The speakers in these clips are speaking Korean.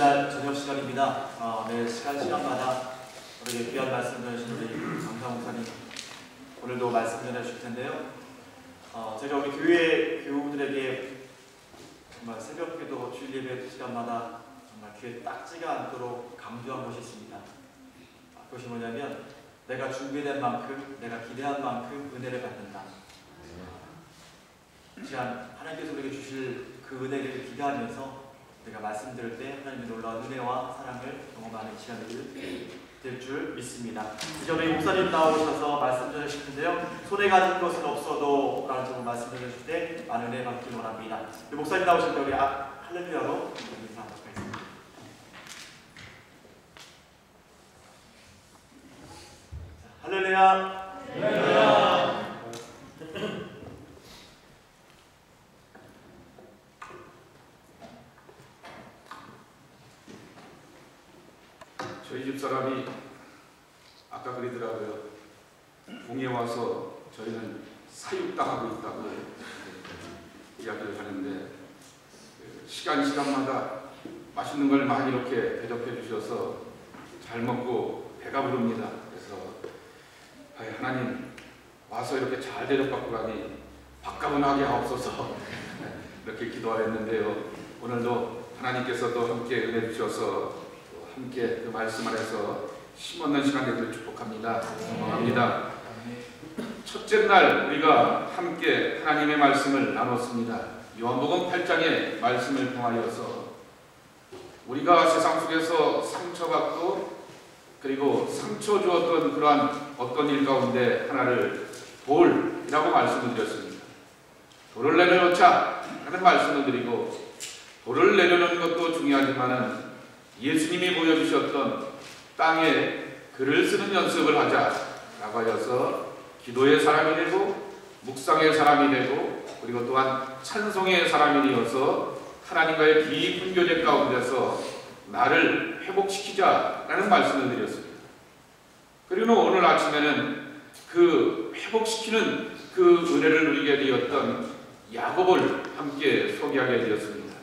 주일날 저녁 시간입니다. 매 시간마다 우리에게 귀한 말씀 전해주신 우리 강사 목사님 오늘도 말씀 전해주실 텐데요. 제가 우리 교회 교우들에게 정말 새벽기도 주일 예배 시간마다 정말 귀에 딱지가 않도록 강조한 것이 있습니다. 그것이 뭐냐면 내가 준비된 만큼, 내가 기대한 만큼 은혜를 받는다. 시간 하나님께서 우리에게 주실 그 은혜를 기대하면서 내가 말씀 들을 때 하나님의 놀라운 은혜와 사랑을 경험하는 시간이 될 줄 믿습니다. 이제 우리 목사님 나오셔서 말씀 전해주실 텐데요. 손에 가진 것은 없어도 라는 쪽으로 말씀 전해주실 때 많은 은혜 받기를 원합니다. 목사님 나오실 때 우리 할렐루야로 인사하도록 하겠습니다. 할렐루야. 할렐루야. 저희 집 사람이 아까 그러더라고요. 봉에 와서 저희는 사육당하고 있다고 이야기를 하는데 시간마다 맛있는 걸 많이 이렇게 대접해 주셔서 잘 먹고 배가 부릅니다. 그래서 하나님 와서 이렇게 잘 대접받고 가니 밥값은 하게 하옵소서 이렇게 기도하였는데요. 오늘도 하나님께서도 함께 은혜 주셔서 함께 그 말씀 안에서 힘없는 시간 되기를 축복합니다. 소망합니다. 첫째 날 우리가 함께 하나님의 말씀을 나눴습니다. 요한복음 8장의 말씀을 통하여서 우리가 세상 속에서 상처받고 그리고 상처 주었던 그러한 어떤 일 가운데 하나를 돌이라고 말씀을 드렸습니다. 돌을 내려놓자 하는 말씀을 드리고 돌을 내려놓는 것도 중요하지만은 예수님이 보여주셨던 땅에 글을 쓰는 연습을 하자라고 하여서 기도의 사람이 되고 묵상의 사람이 되고 그리고 또한 찬송의 사람이 되어서 하나님과의 깊은 교제 가운데서 나를 회복시키자라는 말씀을 드렸습니다. 그리고 오늘 아침에는 그 회복시키는 그 은혜를 누리게 되었던 야곱을 함께 소개하게 되었습니다.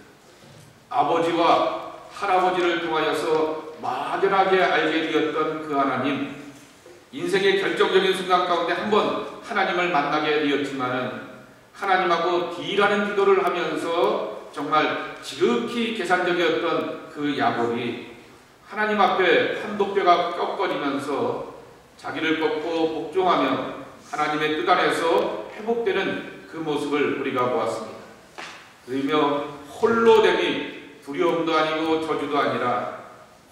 아버지와 할아버지를 통하여서 막연하게 알게 되었던 그 하나님, 인생의 결정적인 순간 가운데 한번 하나님을 만나게 되었지만은 하나님하고 딜하는 기도를 하면서 정말 지극히 계산적이었던 그 야곱이 하나님 앞에 한독뼈가 꺾어지면서 자기를 꺾고 복종하며 하나님의 뜻 안에서 회복되는 그 모습을 우리가 보았습니다. 그러며 홀로됨이 두려움도 아니고 저주도 아니라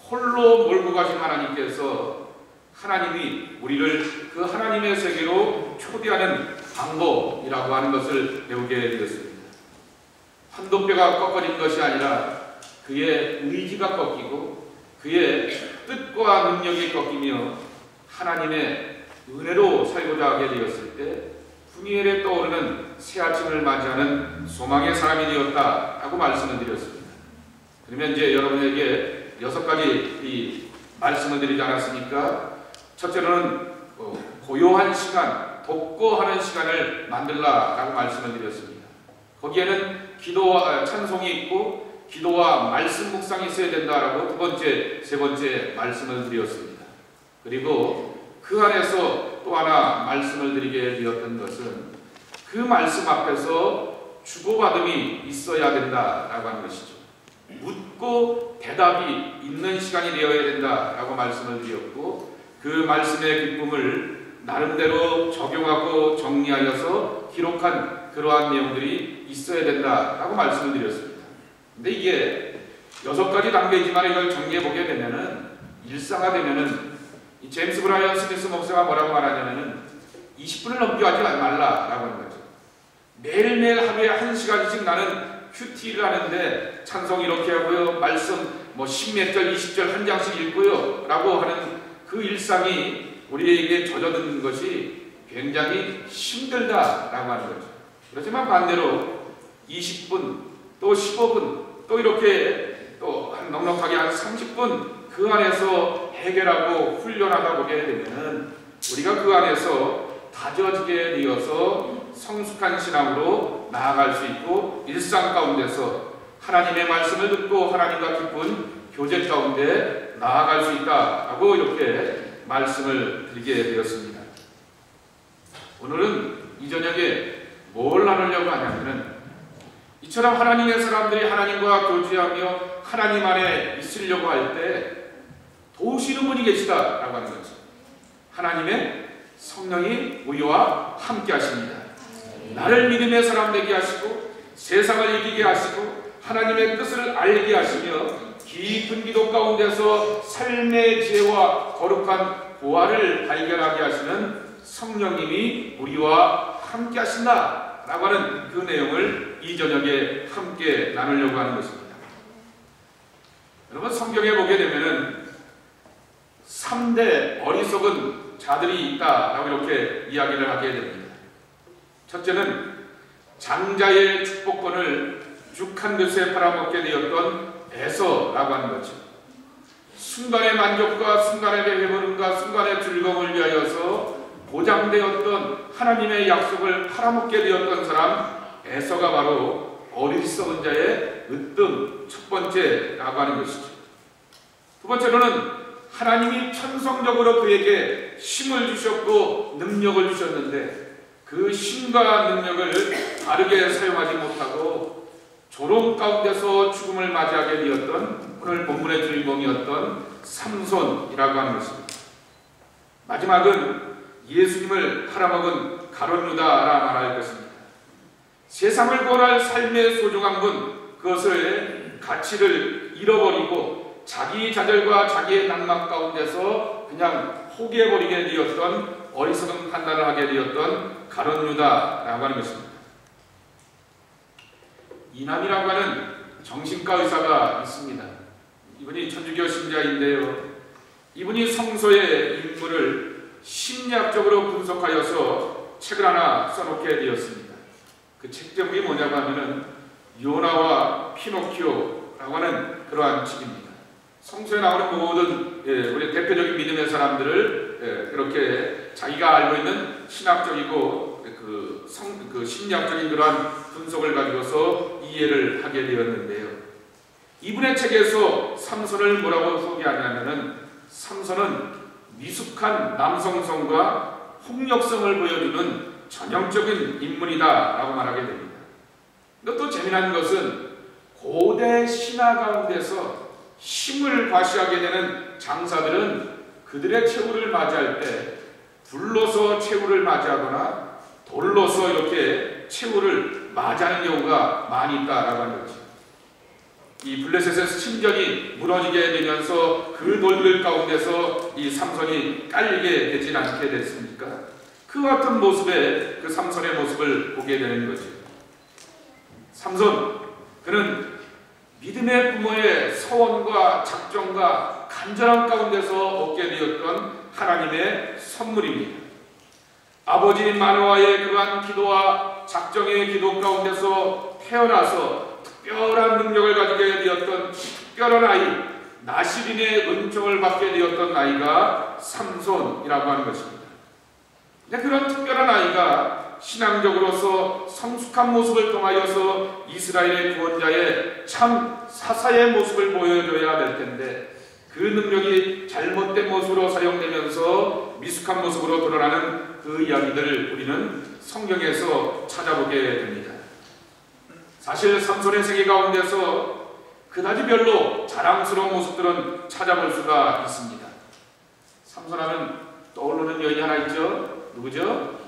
홀로 몰고 가신 하나님께서 하나님이 우리를 그 하나님의 세계로 초대하는 방법이라고 하는 것을 배우게 되었습니다. 한독뼈가 꺾어진 것이 아니라 그의 의지가 꺾이고 그의 뜻과 능력이 꺾이며 하나님의 은혜로 살고자 하게 되었을 때 분이엘에 떠오르는 새 아침을 맞이하는 소망의 사람이 되었다라고 말씀을 드렸습니다. 그러면 이제 여러분에게 6가지 말씀을 드리지 않았습니까? 첫째로는 고요한 시간, 독거하는 시간을 만들라라고 말씀을 드렸습니다. 거기에는 기도와 찬송이 있고 기도와 말씀 묵상이 있어야 된다라고 두 번째, 세 번째 말씀을 드렸습니다. 그리고 그 안에서 또 하나 말씀을 드리게 되었던 것은 그 말씀 앞에서 주고받음이 있어야 된다라고 하는 것이죠. 묻고 대답이 있는 시간이 되어야 된다라고 말씀을 드렸고 그 말씀의 기쁨을 나름대로 적용하고 정리하여서 기록한 그러한 내용들이 있어야 된다라고 말씀을 드렸습니다. 근데 이게 6가지 단계이지만 이걸 정리해보게 되면은 일상화되면은 이 제임스 브라이언 스미스 목사가 뭐라고 말하냐면은 20분을 넘게 하지 말라라고 하는 거죠. 매일매일 하루에 1시간씩 나는 큐티를 하는데 찬송 이렇게 하고요. 말씀 뭐 10몇 절, 20절 한 장씩 읽고요. 라고 하는 그 일상이 우리에게 젖어든 것이 굉장히 힘들다라고 하는 거죠. 그렇지만 반대로 20분, 또 15분, 또 이렇게 또 넉넉하게 한 30분 그 안에서 해결하고 훈련하다 보게 되면 우리가 그 안에서 다져지게 되어서 성숙한 신앙으로 나아갈 수 있고 일상 가운데서 하나님의 말씀을 듣고 하나님과 깊은 교제 가운데 나아갈 수 있다라고 이렇게 말씀을 드리게 되었습니다. 오늘은 이 저녁에 뭘 나누려고 하냐면은 이처럼 하나님의 사람들이 하나님과 교제하며 하나님 안에 있으려고 할 때 도우시는 분이 계시다라고 하는 거죠. 하나님의 성령이 우리와 함께 하십니다. 나를 믿음의 사람 되게 하시고 세상을 이기게 하시고 하나님의 뜻을 알게 하시며 깊은 기도 가운데서 삶의 지혜와 거룩한 보화를 발견하게 하시는 성령님이 우리와 함께 하신다라고 하는 그 내용을 이 저녁에 함께 나누려고 하는 것입니다. 여러분, 성경에 보게 되면은 3대 어리석은 자들이 있다라고 이렇게 이야기를 하게 됩니다. 첫째는 장자의 축복권을 죽한 것에 팔아먹게 되었던 에서라고 하는 거죠. 순간의 만족과 순간의 배부름과 순간의 즐거움을 위하여서 보장되었던 하나님의 약속을 팔아먹게 되었던 사람 에서가 바로 어리석은 자의 으뜸 첫 번째라고 하는 것이죠. 두 번째로는 하나님이 천성적으로 그에게 힘을 주셨고 능력을 주셨는데 그 힘과 능력을 바르게 사용하지 못하고 조롱 가운데서 죽음을 맞이하게 되었던 오늘 본문의 주인공이었던 삼손이라고 하는 것입니다. 마지막은 예수님을 팔아먹은 가룟 유다라 말할 것입니다. 세상을 구원할 삶의 소중한 분, 그것을 가치를 잃어버리고 자기 좌절과 자기의 낭만 가운데서 그냥 포기해버리게 되었던 어리석은 판단을 하게 되었던 가룟 유다라고 하는 것입니다. 이남이라고 하는 정신과 의사가 있습니다. 이분이 천주교 신자인데요. 이분이 성서의 인물을 심리학적으로 분석하여서 책을 하나 써놓게 되었습니다. 그 책 제목이 뭐냐고 하면은 요나와 피노키오라고 하는 그러한 책입니다. 성서에 나오는 모든 우리 대표적인 믿음의 사람들을 그렇게 자기가 알고 있는 신학적이고 그 심리학적인 그러한 분석을 가지고서 이해를 하게 되었는데요. 이분의 책에서 삼손을 뭐라고 소개하냐면은 삼손은 미숙한 남성성과 폭력성을 보여주는 전형적인 인물이다라고 말하게 됩니다. 또 재미난 것은 고대 신화 가운데서 힘을 과시하게 되는 장사들은 그들의 최후를 맞이할 때 불로서 최후를 맞이하거나 돌로서 이렇게 최후를 맞이하는 경우가 많이 있다라고 하는 거죠. 이 블레셋의 신전이 무너지게 되면서 그 돌들 가운데서 이 삼손이 깔리게 되진 않게 됐습니까? 그 같은 모습의 그 삼손의 모습을 보게 되는 거죠. 삼손, 그는 믿음의 부모의 서원과 작정과 간절함 가운데서 얻게 되었던 하나님의 선물입니다. 아버지 마노아의 그러한 기도와 작정의 기도 가운데서 태어나서 특별한 능력을 가지게 되었던 특별한 아이, 나시린의 은총을 받게 되었던 아이가 삼손이라고 하는 것입니다. 그런 특별한 아이가 신앙적으로서 성숙한 모습을 통하여서 이스라엘의 구원자의 참 사사의 모습을 보여줘야 될 텐데 그 능력이 잘못된 모습으로 사용되면서 미숙한 모습으로 드러나는 그 이야기들을 우리는 성경에서 찾아보게 됩니다. 사실 삼손의 세계 가운데서 그다지 별로 자랑스러운 모습들은 찾아볼 수가 있습니다. 삼손하면 떠오르는 여인이 하나 있죠. 누구죠?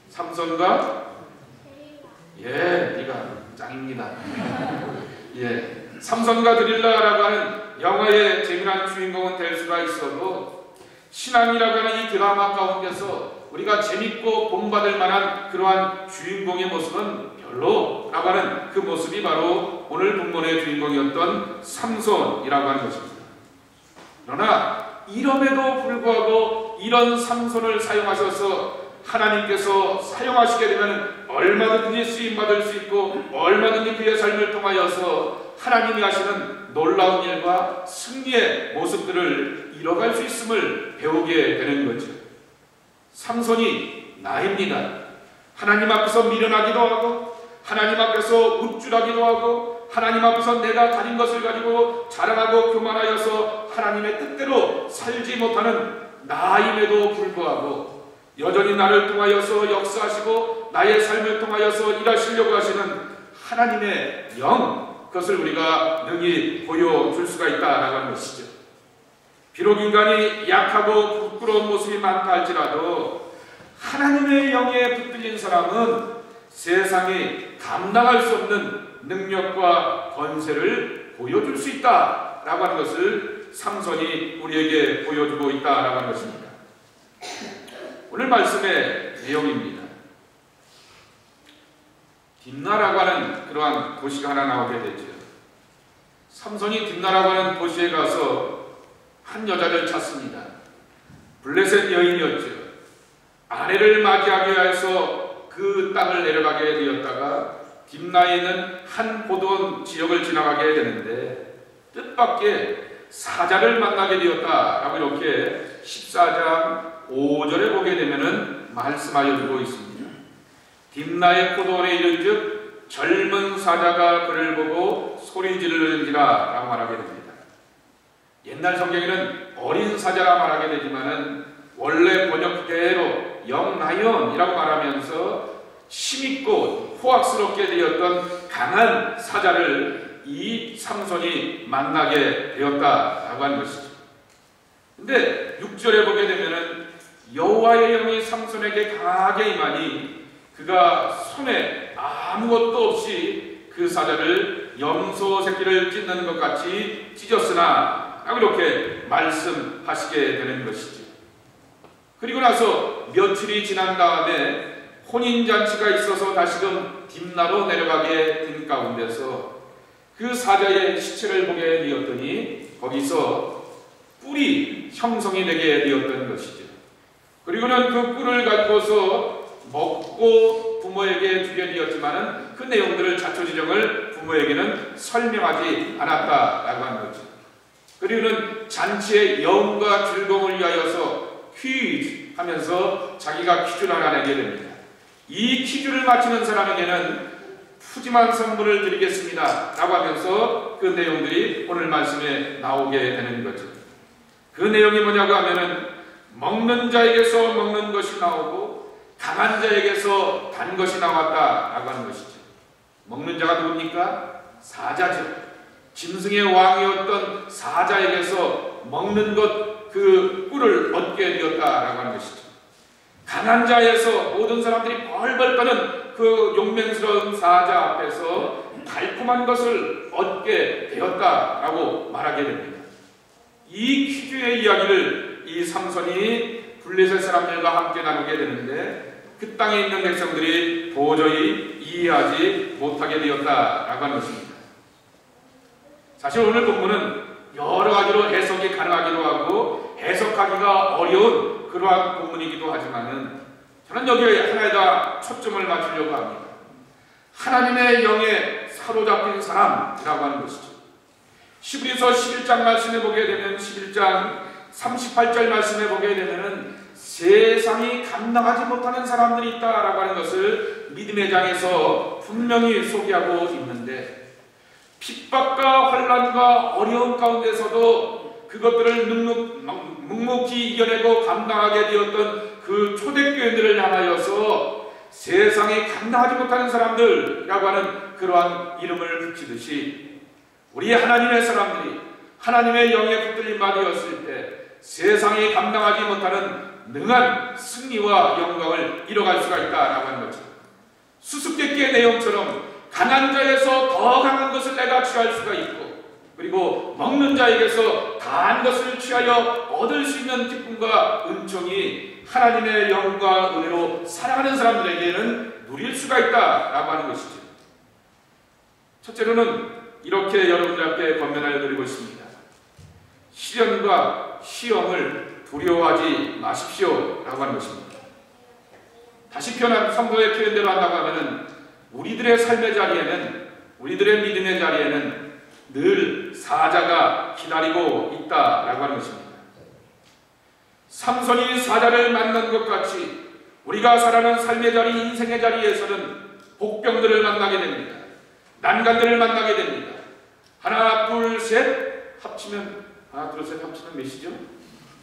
삼손과 네가 짱입니다. 삼손과 드릴라라고 하는 영화의 재미난 주인공은 될 수가 있어도 신앙이라고 하는 이 드라마 가운데서 우리가 재밌고 본받을 만한 그러한 주인공의 모습은 별로라고 하는 그 모습이 바로 오늘 본문의 주인공이었던 삼손이라고 하는 것입니다. 그러나 이럼에도 불구하고 이런 삼손을 사용하셔서 하나님께서 사용하시게 되면 얼마든지 쓰임받을 수 있고 얼마든지 그의 삶을 통하여서 하나님이 하시는 놀라운 일과 승리의 모습들을 이뤄갈 수 있음을 배우게 되는 거죠. 삼손이 나입니다. 하나님 앞에서 미련하기도 하고 하나님 앞에서 우쭐하기도 하고 하나님 앞에서 내가 가진 것을 가지고 자랑하고 교만하여서 하나님의 뜻대로 살지 못하는 나임에도 불구하고 여전히 나를 통하여서 역사하시고 나의 삶을 통하여서 일하시려고 하시는 하나님의 영, 그것을 우리가 능히 보여줄 수가 있다라고 하는 것이죠. 비록 인간이 약하고 부끄러운 모습이 많다 할지라도 하나님의 영에 붙들린 사람은 세상이 감당할 수 없는 능력과 권세를 보여줄 수 있다라고 하는 것을 삼손이 우리에게 보여주고 있다라고 하는 것입니다. 오늘 말씀의 내용입니다. 딥나라고 하는 그러한 도시가 하나 나오게 되죠. 삼손이 딥나라고 하는 도시에 가서 한 여자를 찾습니다. 블레셋 여인이었죠. 아내를 맞이하기 위해서 그 땅을 내려가게 되었다가 딥나에 있는 한 포도원 지역을 지나가게 되는데 뜻밖의 사자를 만나게 되었다라고 이렇게 14장 5절에 보게 되면은 말씀하여 주고 있습니다. 딥나의 포도원에 이른즉 젊은 사자가 그를 보고 소리 지르는지라 라고 말하게 됩니다. 옛날 성경에는 어린 사자라 말하게 되지만은 원래 번역대로 영라이언이라고 말하면서 힘있고 호악스럽게 되었던 강한 사자를 이 삼손이 만나게 되었다라고 하는 것이죠. 근데 6절에 보게 되면은 여호와의 영이 삼손에게 강하게 임하니 그가 손에 아무것도 없이 그 사자를 염소 새끼를 찢는 것 같이 찢었으나 라고 이렇게 말씀하시게 되는 것이죠. 그리고 나서 며칠이 지난 다음에 혼인잔치가 있어서 다시금 딥나로 내려가게 된 가운데서 그 사자의 시체를 보게 되었더니 거기서 뿔이 형성이 되게 되었던 것이죠. 그리고는 그 뿔을 가지고서 먹고 부모에게 주게 되었지만은 그 내용들을 자초지정을 부모에게는 설명하지 않았다라고 하는 거죠. 그리고는 잔치의 영과 즐거움을 위하여서 퀴즈 하면서 자기가 퀴즈를 하나 내게 됩니다. 이 퀴즈를 맞히는 사람에게는 푸짐한 선물을 드리겠습니다 라고 하면서 그 내용들이 오늘 말씀에 나오게 되는 거죠. 그 내용이 뭐냐고 하면은 먹는 자에게서 먹는 것이 나오고 강한 자에게서 단 것이 나왔다라고 하는 것이죠. 먹는 자가 누굽니까? 사자죠. 짐승의 왕이었던 사자에게서 먹는 것 그 꿀을 얻게 되었다라고 하는 것이죠. 강한 자에서 모든 사람들이 벌벌 떠는 그 용맹스러운 사자 앞에서 달콤한 것을 얻게 되었다라고 말하게 됩니다. 이 퀴즈의 이야기를 이 삼손이 블레셋 사람들과 함께 나누게 되는데 그 땅에 있는 백성들이 도저히 이해하지 못하게 되었다라고 하는 것입니다. 사실 오늘 본문은 여러 가지로 해석이 가능하기도 하고 해석하기가 어려운 그러한 본문이기도 하지만은 저는 여기에 하나에다 초점을 맞추려고 합니다. 하나님의 영에 사로잡힌 사람이라고 하는 것이죠. 히브리서 11장 말씀에 보게 되면 11장 38절 말씀에 보게 되면은 세상이 감당하지 못하는 사람들이 있다라고 하는 것을 믿음의 장에서 분명히 소개하고 있는데 핍박과 환난과 어려움 가운데서도 그것들을 묵묵히 이겨내고 감당하게 되었던 그 초대교인들을 향하여서 세상이 감당하지 못하는 사람들이라고 하는 그러한 이름을 붙이듯이 우리 하나님의 사람들이 하나님의 영에 붙들림 받으었을 때 세상이 감당하지 못하는 능한 승리와 영광을 이뤄갈 수가 있다라고 하는 거죠. 수수께끼의 내용처럼 강한 자에서 더 강한 것을 내가 취할 수가 있고 그리고 먹는 자에게서 다한 것을 취하여 얻을 수 있는 기쁨과 은총이 하나님의 영과 은혜로 살아가는 사람들에게는 누릴 수가 있다라고 하는 것이죠. 첫째로는 이렇게 여러분들 앞에 권면하여 드리고 있습니다. 시련과 시험을 두려워하지 마십시오 라고 하는 것입니다. 다시 표현한 성도의 표현대로 한다고 하면은 우리들의 삶의 자리에는 우리들의 믿음의 자리에는 늘 사자가 기다리고 있다라고 하는 것입니다. 삼손이 사자를 만난 것 같이 우리가 살아가는 삶의 자리, 인생의 자리에서는 복병들을 만나게 됩니다. 난간들을 만나게 됩니다. 하나, 둘, 셋 합치면 몇이죠?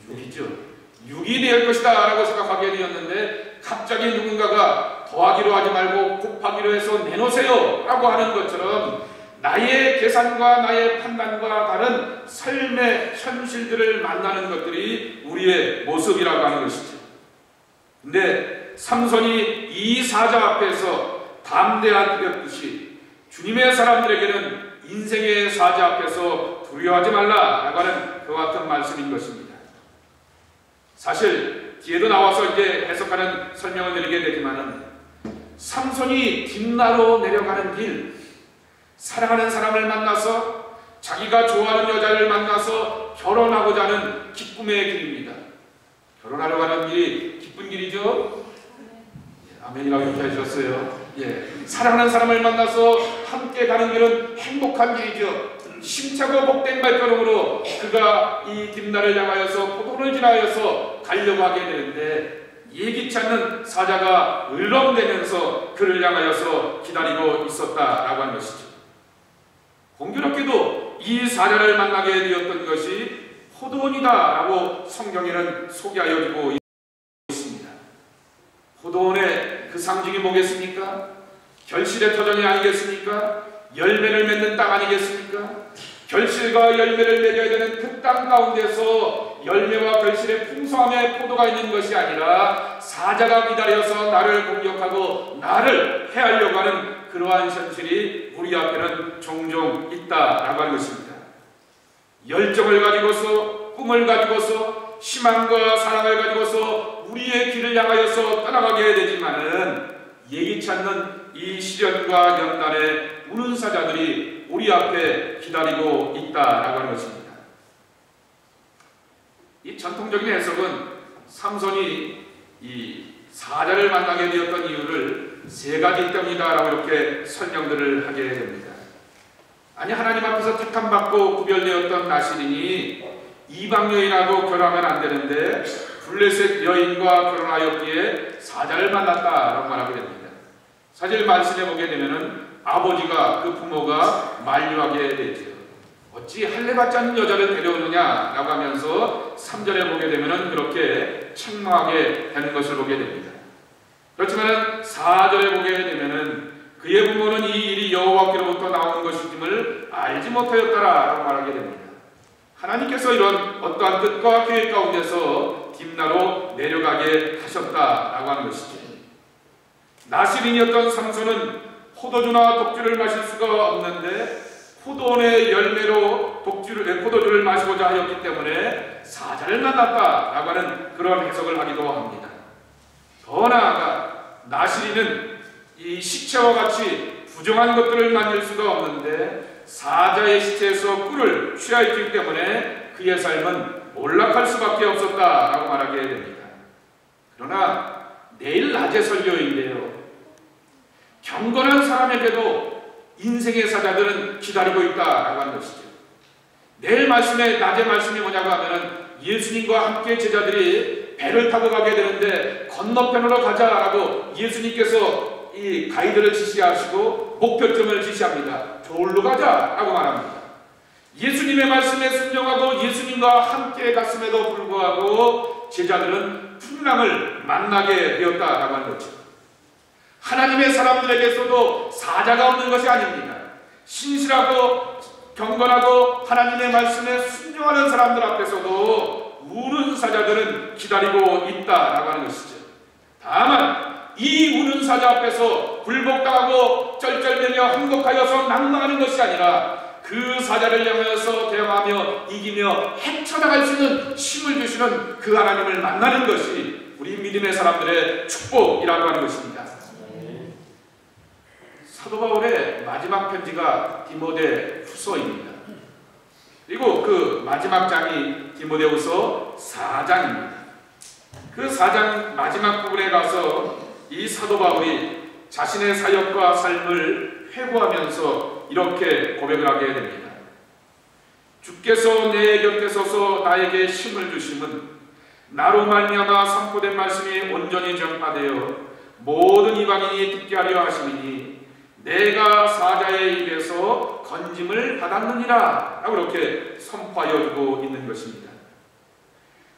6이죠. 6이 될 것이다 라고 생각하게 되었는데 갑자기 누군가가 더하기로 하지 말고 곱하기로 해서 내놓으세요 라고 하는 것처럼 나의 계산과 나의 판단과 다른 삶의 현실들을 만나는 것들이 우리의 모습이라고 하는 것이죠. 근데 삼손이 이 사자 앞에서 담대하듯이 주님의 사람들에게는 인생의 사자 앞에서 두려워하지 말라라고 하는 그와 같은 말씀인 것입니다. 사실 뒤에도 나와서 이제 해석하는 설명을 드리게 되지만은 삼손이 딥나로 내려가는 길, 사랑하는 사람을 만나서 자기가 좋아하는 여자를 만나서 결혼하고자 하는 기쁨의 길입니다. 결혼하려고 하는 길이 기쁜 길이죠. 아멘이라고 이렇게 해주셨어요. 사랑하는 사람을 만나서 함께 가는 길은 행복한 길이죠. 심차고 복된 발걸음으로 그가 이 딥나를 향하여서 포도를 지나여서 가려고 하게 되는데 예기치 않는 사자가 을렁대면서 그를 향하여서 기다리고 있었다라고 하는 것이죠. 공교롭게도 이 사자를 만나게 되었던 것이 포도원이다라고 성경에는 소개하여지고 있습니다. 포도원의 그 상징이 뭐겠습니까? 결실의 터전이 아니겠습니까? 열매를 맺는 땅 아니겠습니까? 결실과 열매를 맺어야 되는 그 땅 가운데서 열매와 결실의 풍성함의 포도가 있는 것이 아니라 사자가 기다려서 나를 공격하고 나를 해하려고 하는 그러한 현실이 우리 앞에는 종종 있다라고 하는 것입니다. 열정을 가지고서 꿈을 가지고서 희망과 사랑을 가지고서 우리의 길을 향하여서 떠나가게 되지만은 예기치 않는 이 시련과 연단에 우는 사자들이 우리 앞에 기다리고 있다라고 하는 것입니다. 이 전통적인 해석은 삼손이 이 사자를 만나게 되었던 이유를 세 가지 때문이다라고 이렇게 설명들을 하게 됩니다. 아니, 하나님 앞에서 택함받고 구별되었던 나실인이 이방 여인하고 결혼하면 안 되는데 블레셋 여인과 결혼하였기에 사자를 만났다라고 말하게 됩니다. 사실 말씀해 보게 되면은 아버지가 그 부모가 만류하게 되죠. 어찌 할례받지 않는 여자를 데려오느냐라고 하면서 3절에 보게 되면은 그렇게 책망하게 되는 것을 보게 됩니다. 그렇지만 4절에 보게 되면은 그의 부모는 이 일이 여호와께로부터 나오는 것임을 알지 못하였다라고 말하게 됩니다. 하나님께서 이런 어떠한 뜻과 계획 가운데서 딥나로 내려가게 하셨다라고 하는 것이죠. 나실인이었던 삼손은 포도주나 독주를 마실 수가 없는데 포도원의 열매로 포도주를 마시고자 하였기 때문에 사자를 만났다라고 하는 그런 해석을 하기도 합니다. 더 나아가 나실인은 이 시체와 같이 부정한 것들을 만질 수가 없는데 사자의 시체에서 꿀을 취하였기 때문에 그의 삶은 몰락할 수밖에 없었다라고 말하게 됩니다. 그러나 내일 낮의 설교인데요, 경건한 사람에게도 인생의 사자들은 기다리고 있다라고 하는 것이죠. 내일 말씀의 낮의 말씀이 뭐냐고 하면은 예수님과 함께 제자들이 배를 타고 가게 되는데 건너편으로 가자라고 예수님께서 이 가이드를 지시하시고 목표점을 지시합니다. 저울로 가자라고 말합니다. 예수님의 말씀에 순종하고 예수님과 함께 갔음에도 불구하고 제자들은 풍랑을 만나게 되었다라고 하는 거죠. 하나님의 사람들에게서도 사자가 없는 것이 아닙니다. 신실하고 경건하고 하나님의 말씀에 순종하는 사람들 앞에서도 우는 사자들은 기다리고 있다라고 하는 것이죠. 다만 이 우는 사자 앞에서 굴복당하고 쩔쩔매며 항복하여서 낭망하는 것이 아니라 그 사자를 향하여서 대항하며 이기며 헤쳐나갈 수 있는 힘을 주시는 그 하나님을 만나는 것이 우리 믿음의 사람들의 축복이라고 하는 것입니다. 사도 바울의 마지막 편지가 디모데 후서입니다. 그리고 그 마지막 장이 디모데후서 4장입니다. 그 4장 마지막 부분에 가서 이 사도 바울이 자신의 사역과 삶을 회고하면서 이렇게 고백을 하게 됩니다. 주께서 내 곁에 서서 나에게 힘을 주심은 나로 말미암아 선포된 말씀이 온전히 전파되어 모든 이방인이 듣게 하려 하심이니 내가 사자의 입에서 건짐을 받았느니라 라고 이렇게 선포하여 주고 있는 것입니다.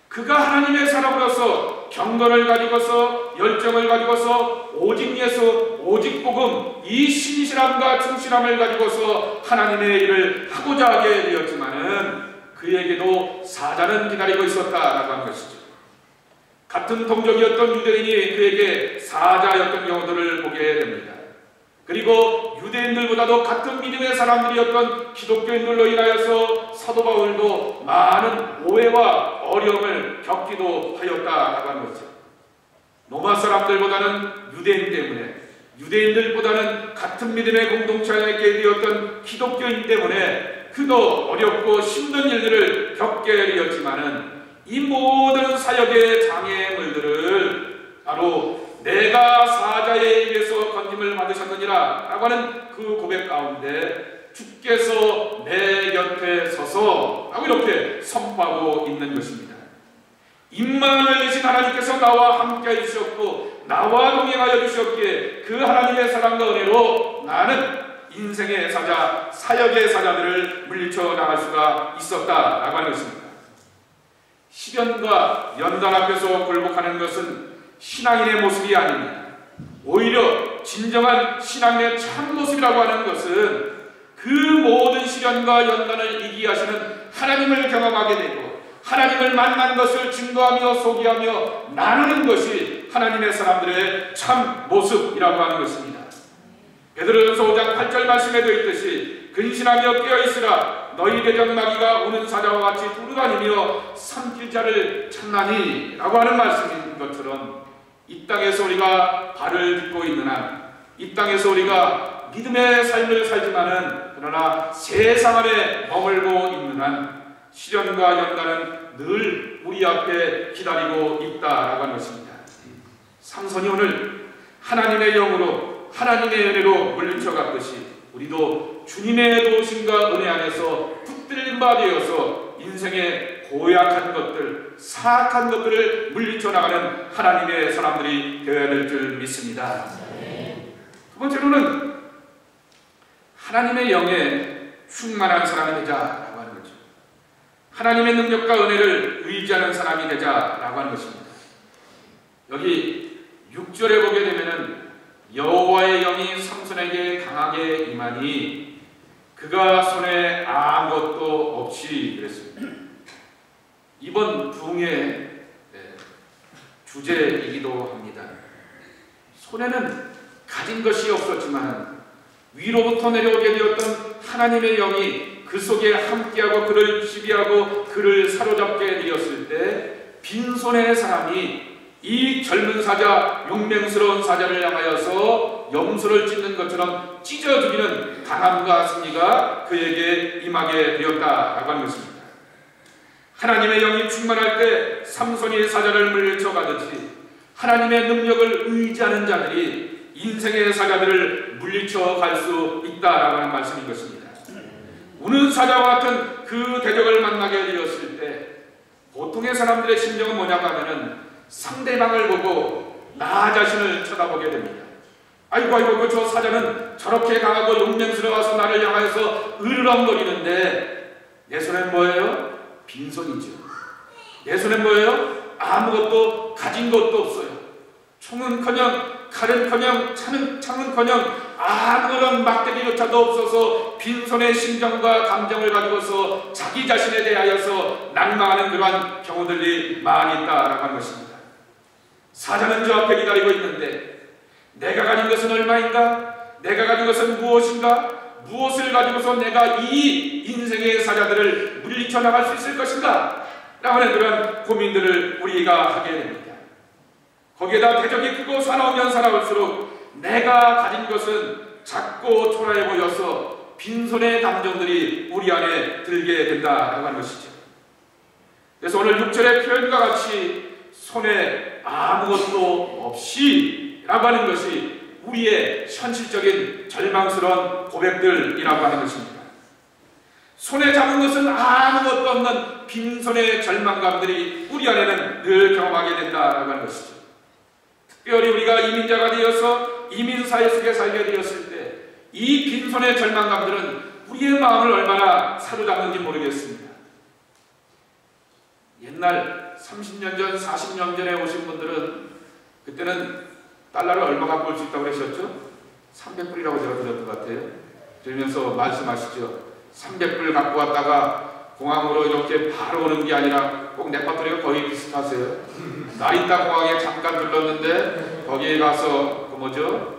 그가 하나님의 사람으로서 경건을 가지고서 열정을 가지고서 오직 예수, 오직 복음, 이 신실함과 충실함을 가지고서 하나님의 일을 하고자 하게 되었지만은 그에게도 사자는 기다리고 있었다라고 한 것이죠. 같은 동족이었던 유대인이 그에게 사자였던 경우들을 보게 됩니다. 그리고 유대인들보다도 같은 믿음의 사람들이었던 기독교인들로 인하여서 사도 바울도 많은 오해와 어려움을 겪기도 하였다라고 하는 거죠. 로마 사람들보다는 유대인 때문에, 유대인들보다는 같은 믿음의 공동체에 있게 되었던 기독교인 때문에 그도 어렵고 힘든 일들을 겪게 되었지만은 이 모든 사역의 장애물들을 바로 내가 사자의 입에서 건짐을 받으셨느니라 라고 하는 그 고백 가운데 주께서 내 곁에 서서 라고 이렇게 선포하고 있는 것입니다. 임마누엘 되신 하나님께서 나와 함께 해주셨고 나와 동행하여 주셨기에 그 하나님의 사랑과 은혜로 나는 인생의 사자, 사역의 사자들을 물리쳐 나갈 수가 있었다라고 하는 것입니다. 시련과 연단 앞에서 굴복하는 것은 신앙인의 모습이 아닙니다. 오히려 진정한 신앙의 참모습이라고 하는 것은 그 모든 시련과 연단을 이기게 하시는 하나님을 경험하게 되고 하나님을 만난 것을 증거하며 소개하며 나누는 것이 하나님의 사람들의 참 모습이라고 하는 것입니다. 베드로전서 5장 8절 말씀에 되어 있듯이 근신하며 깨어있으라 너희 대적 마귀가 오는 사자와 같이 두루다니며 삼킬 자를 찾나니 라고 하는 말씀인 것처럼 이 땅에서 우리가 발을 딛고 있는 한, 이 땅에서 우리가 믿음의 삶을 살지만은 그러나 세상 안에 머물고 있는 한 시련과 연단은 늘 우리 앞에 기다리고 있다라고 하는 것입니다. 삼손이 오늘 하나님의 영으로 하나님의 은혜로 물리쳐 갔듯이 우리도 주님의 도우심과 은혜 안에서 붙들린 바 되어서 인생의 고약한 것들, 사악한 것들을 물리쳐 나가는 하나님의 사람들이 되어야 될 줄 믿습니다. 두 번째로는 하나님의 영에 충만한 사람이 되자라고 하는 거죠. 하나님의 능력과 은혜를 의지하는 사람이 되자라고 하는 것입니다. 여기 6절에 보게 되면은 여호와의 영이 삼손에게 강하게 임하니 그가 손에 아무것도 없이 그랬습니다. 이번 부흥의 주제이기도 합니다. 손에는 가진 것이 없었지만 위로부터 내려오게 되었던 하나님의 영이 그 속에 함께하고 그를 지배하고 그를 사로잡게 되었을 때 빈손의 사람이 이 젊은 사자, 용맹스러운 사자를 향하여서 염소를 찢는 것처럼 찢어 죽이는 강함과 승리가 그에게 임하게 되었다라고 하는 것입니다. 하나님의 영이 충만할 때 삼손이 사자를 물리쳐 가듯이 하나님의 능력을 의지하는 자들이 인생의 사자들을 물리쳐 갈 수 있다라고 하는 말씀인 것입니다. 우는 사자와 같은 그 대적을 만나게 되었을 때 보통의 사람들의 심정은 뭐냐고 하면은 상대방을 보고 나 자신을 쳐다보게 됩니다. 아이고 저 사자는 저렇게 강하고 용맹스러워서 나를 향하여서 으르렁거리는데 내 손엔 뭐예요? 빈손이죠. 내 손엔 뭐예요? 아무것도 가진 것도 없어요. 총은커녕 칼은커녕 창은커녕 아무런 막대기조차도 없어서 빈손의 심정과 감정을 가지고서 자기 자신에 대하여서 낭망하는 그러한 경우들이 많이 있다라고 하는 것입니다. 사자는 저 앞에 기다리고 있는데 내가 가진 것은 얼마인가? 내가 가진 것은 무엇인가? 무엇을 가지고서 내가 이 인생의 사자들을 물리쳐 나갈 수 있을 것인가? 라고 하는 그런 고민들을 우리가 하게 됩니다. 거기에다 대적이 크고 사나우면 사나울수록 내가 가진 것은 작고 초라해 보여서 빈손의 감정들이 우리 안에 들게 된다라고 하는 것이죠. 그래서 오늘 6절의 표현과 같이 손에 아무것도 없이 라고 하는 것이 우리의 현실적인 절망스러운 고백들이라고 하는 것입니다. 손에 잡은 것은 아무것도 없는 빈손의 절망감들이 우리 안에는 늘 경험하게 된다라고 하는 것이죠. 특별히 우리가 이민자가 되어서 이민사회 속에 살게 되었을 때 이 빈손의 절망감들은 우리의 마음을 얼마나 사로잡는지 모르겠습니다. 옛날 30년 전, 40년 전에 오신 분들은 그때는 달러를 얼마 갖고 올 수 있다고 그러셨죠? 300불이라고 제가 들었던 것 같아요. 들으면서 말씀하시죠. 300불 갖고 왔다가 공항으로 이렇게 바로 오는 게 아니라 꼭 레파토리가 거의 비슷하세요. 나리타 공항에 잠깐 들렀는데 거기에 가서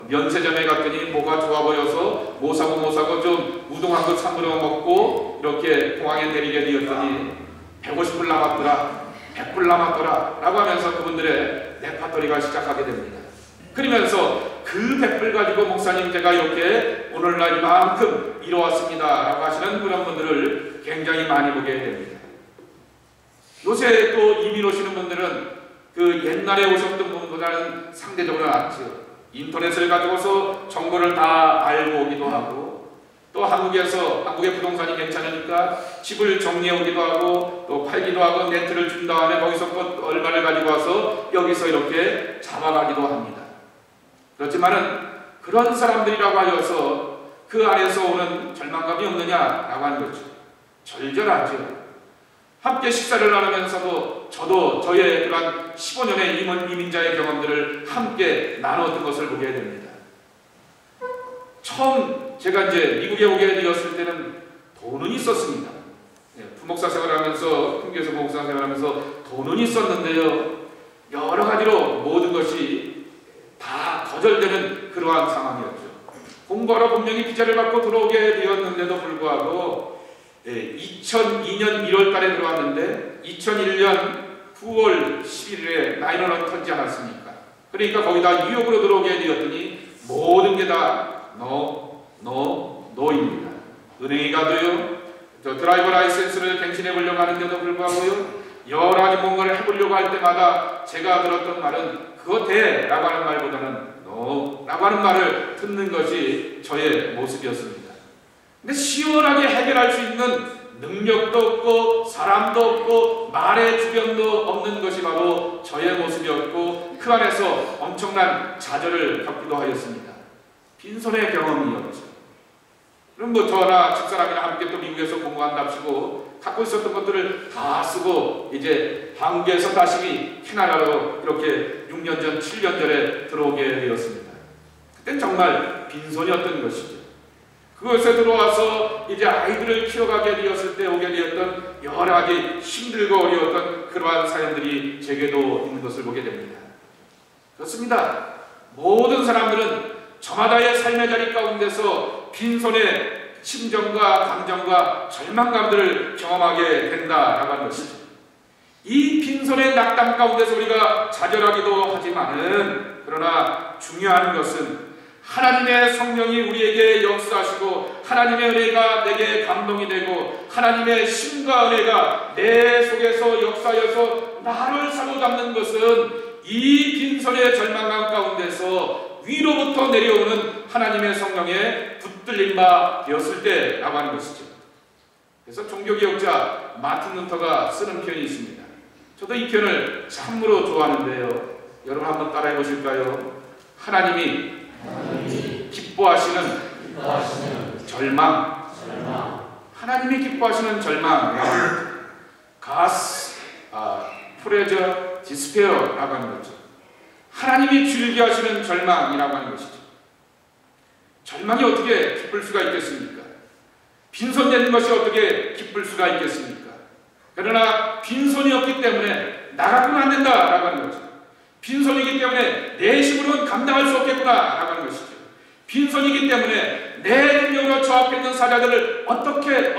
면세점에 갔더니 뭐가 좋아 보여서 뭐 사고 좀 우동 한 그 사물어 먹고 이렇게 공항에 내리게 되었더니 150불 남았더라, 100불 남았더라 라고 하면서 그분들의 레파토리가 시작하게 됩니다. 그러면서 그 100불 가지고 목사님 제가 이렇게 오늘날 이만큼 이뤄왔습니다 라고 하시는 그런 분들을 굉장히 많이 보게 됩니다. 요새 또 이민 오시는 분들은 그 옛날에 오셨던 분보다는 상대적으로 낫죠. 인터넷을 가지고서 정보를 다 알고 오기도 하고, 또 한국의 부동산이 괜찮으니까 집을 정리해 오기도 하고, 또 팔기도 하고, 네트를 준 다음에 거기서 또 얼마를 가지고 와서 여기서 이렇게 잡아가기도 합니다. 그렇지만은 그런 사람들이라고 하여서 그 안에서 오는 절망감이 없느냐라고 하는 거죠. 절절하죠. 함께 식사를 나누면서도 저도 저의 그런 15년의 이민자의 경험들을 함께 나눴던 것을 보게 됩니다. 처음 제가 이제 미국에 오게 되었을 때는 돈은 있었습니다. 부목사 생활하면서, 훈계소 부목사 생활하면서 돈은 있었는데요. 여러 가지로 모든 것이 다 거절되는 그러한 상황이었죠. 공부하러 분명히 비자를 받고 들어오게 되었는데도 불구하고 2002년 1월 달에 들어왔는데 2001년 9월 11일에 9/11 터지지 않았습니까? 그러니까 거기다 뉴욕으로 들어오게 되었더니 모든 게 다 노입니다. 은행에 가도요, 저 드라이버 라이센스를 갱신해 보려고 하는데도 불구하고요, 여러 가지 뭔가를 해보려고 할 때마다 제가 들었던 말은 그거 돼! 라고 하는 말보다는 no! 라고 하는 말을 듣는 것이 저의 모습이었습니다. 근데 시원하게 해결할 수 있는 능력도 없고 사람도 없고 말의 주변도 없는 것이 바로 저의 모습이었고, 그 안에서 엄청난 좌절을 겪기도 하였습니다. 빈손의 경험이었죠. 그럼 뭐 저나 집사람이랑 함께 또 미국에서 공부한답시고 갖고 있었던 것들을 다 쓰고 이제 한국에서 다시 캐나다로 이렇게 6년 전, 7년 전에 들어오게 되었습니다. 그땐 정말 빈손이었던 것이죠. 그것에 들어와서 이제 아이들을 키워가게 되었을 때 오게 되었던 여러 가지 힘들고 어려웠던 그러한 사연들이 제게도 있는 것을 보게 됩니다. 그렇습니다. 모든 사람들은 저마다의 삶의 자리 가운데서 빈손의 심정과 감정과 절망감들을 경험하게 된다라고 하는 것이죠. 이 빈손의 낙담 가운데서 우리가 좌절하기도 하지만은, 그러나 중요한 것은 하나님의 성령이 우리에게 역사하시고 하나님의 은혜가 내게 감동이 되고 하나님의 힘과 은혜가 내 속에서 역사하여서 나를 사로잡는 것은 이 빈손의 절망감 가운데서 위로부터 내려오는 하나님의 성령의 붙들림 바 되었을 때라고 하는 것이죠. 그래서 종교개혁자 마틴 루터가 쓰는 표현이 있습니다. 저도 이 표현을 참으로 좋아하는데요. 여러분 한번 따라해 보실까요? 하나님이 기뻐하시는 절망. 하나님이 기뻐하시는 절망. 가스, 프레저, 디스페어라고 하는 거죠. 하나님이 즐겨하시는 절망이라고 하는 것이죠. 절망이 어떻게 기쁠 수가 있겠습니까? 빈손되는 것이 어떻게 기쁠 수가 있겠습니까? 그러나 빈손이 없기 때문에 나 갖고는 안 된다라고 하는 거죠. 빈손이기 때문에 내 힘으로는 감당할 수 없겠구나라고 하는 것이죠. 빈손이기 때문에 내 능력으로 저 앞에 있는 사자들을 어떻게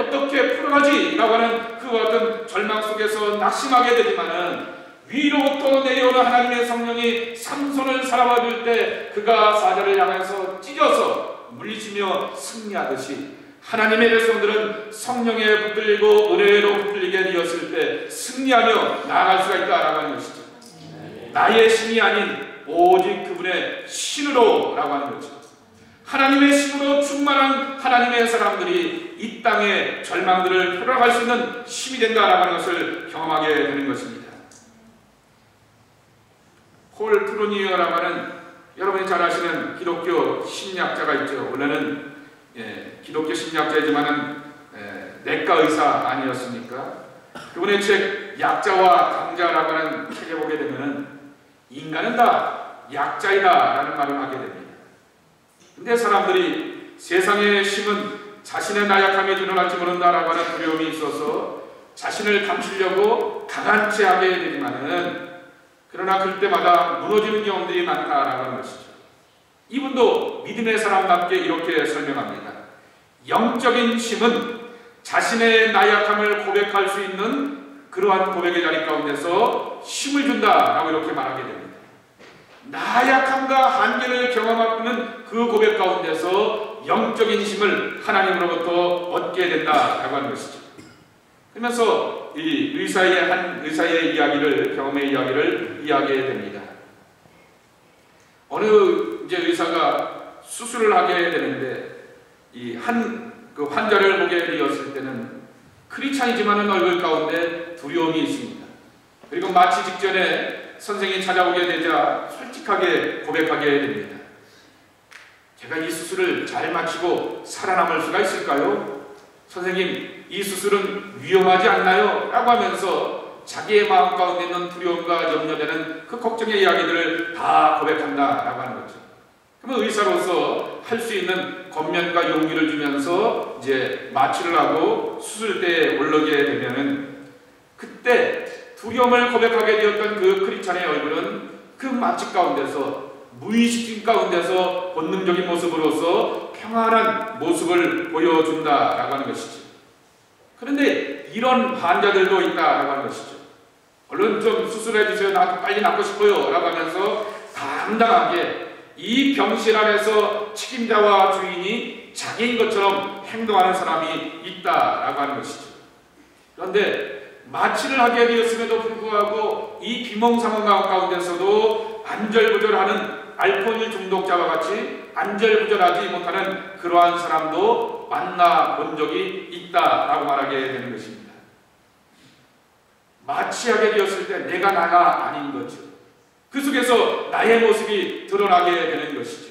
풀어가지라고 하는 그 어떤 절망 속에서 낙심하게 되지만은, 위로부터 내려오는 하나님의 성령이 삼손을 살아봐 줄 때 그가 사자를 향해서 찢어서 물리치며 승리하듯이 하나님의 백성들은 성령에 붙들리고 은혜로 붙들리게 되었을 때 승리하며 나아갈 수가 있다라고 하는 것이죠. 나의 신이 아닌 오직 그분의 신으로 라고 하는 거죠. 하나님의 신으로 충만한 하나님의 사람들이 이 땅의 절망들을 풀어갈 수 있는 힘이 된다라고 하는 것을 경험하게 되는 것입니다. 폴 트루니어라고 하는 여러분이 잘 아시는 기독교 심리학자가 있죠. 원래는 기독교 심리학자이지만은 내과 의사 아니었습니까? 그분의 책 약자와 강자라고 하는 책에 보게 되면은 인간은 다 약자이다 라는 말을 하게 됩니다. 근데 사람들이 세상에 심은 자신의 나약함이 드러날지 모른다라고 하는 두려움이 있어서 자신을 감추려고 강한 채 하게 되지만은 그러나 그때마다 무너지는 경험들이 많다라고 하는 것이죠. 이분도 믿음의 사람답게 이렇게 설명합니다. 영적인 힘은 자신의 나약함을 고백할 수 있는 그러한 고백의 자리 가운데서 힘을 준다라고 이렇게 말하게 됩니다. 나약함과 한계를 경험하는 그 고백 가운데서 영적인 힘을 하나님으로부터 얻게 된다라고 하는 것이죠. 그러면서 이 의사의 이야기를, 경험의 이야기를 이야기해야 됩니다. 어느 의사가 수술을 하게 되는데 이 그 환자를 보게 되었을 때는 크리스찬이지만은 얼굴 가운데 두려움이 있습니다. 그리고 마취 직전에 선생님이 찾아오게 되자 솔직하게 고백하게 됩니다. 제가 이 수술을 잘 마치고 살아남을 수가 있을까요? 선생님, 이 수술은 위험하지 않나요? 라고 하면서 자기의 마음 가운데 있는 두려움과 염려되는 그 걱정의 이야기들을 다 고백한다 라고 하는 거죠. 그러면 의사로서 할 수 있는 겉면과 용기를 주면서 이제 마취를 하고 수술대에 올라게 되면은 그때 두려움을 고백하게 되었던 그 크리스찬의 얼굴은 그 마취 가운데서 무의식 가운데서 본능적인 모습으로서 평안한 모습을 보여준다라고 하는 것이죠. 그런데 이런 환자들도 있다라고 하는 것이죠. 얼른 좀 수술해 주세요. 나도 빨리 낫고 싶어요. 라고 하면서 당당하게 이 병실 안에서 책임자와 주인이 자기인 것처럼 행동하는 사람이 있다라고 하는 것이죠. 그런데 마취를 하게 되었음에도 불구하고 이 비몽사몽 가운데서도 안절부절하는 알코올 중독자와 같이 안절부절하지 못하는 그러한 사람도 만나본 적이 있다라고 말하게 되는 것입니다. 마취하게 되었을 때 내가 나가 아닌 거죠. 그 속에서 나의 모습이 드러나게 되는 것이죠.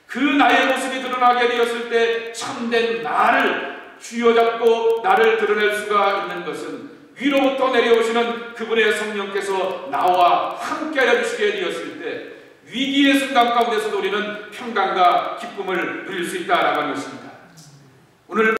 그 나의 모습이 드러나게 되었을 때 참된 나를 쥐어잡고 나를 드러낼 수가 있는 것은 위로부터 내려오시는 그분의 성령께서 나와 함께하여 주시게 되었을 때 위기의 순간 가운데서도 우리는 평강과 기쁨을 누릴 수 있다라고 하는 것입니다. 오늘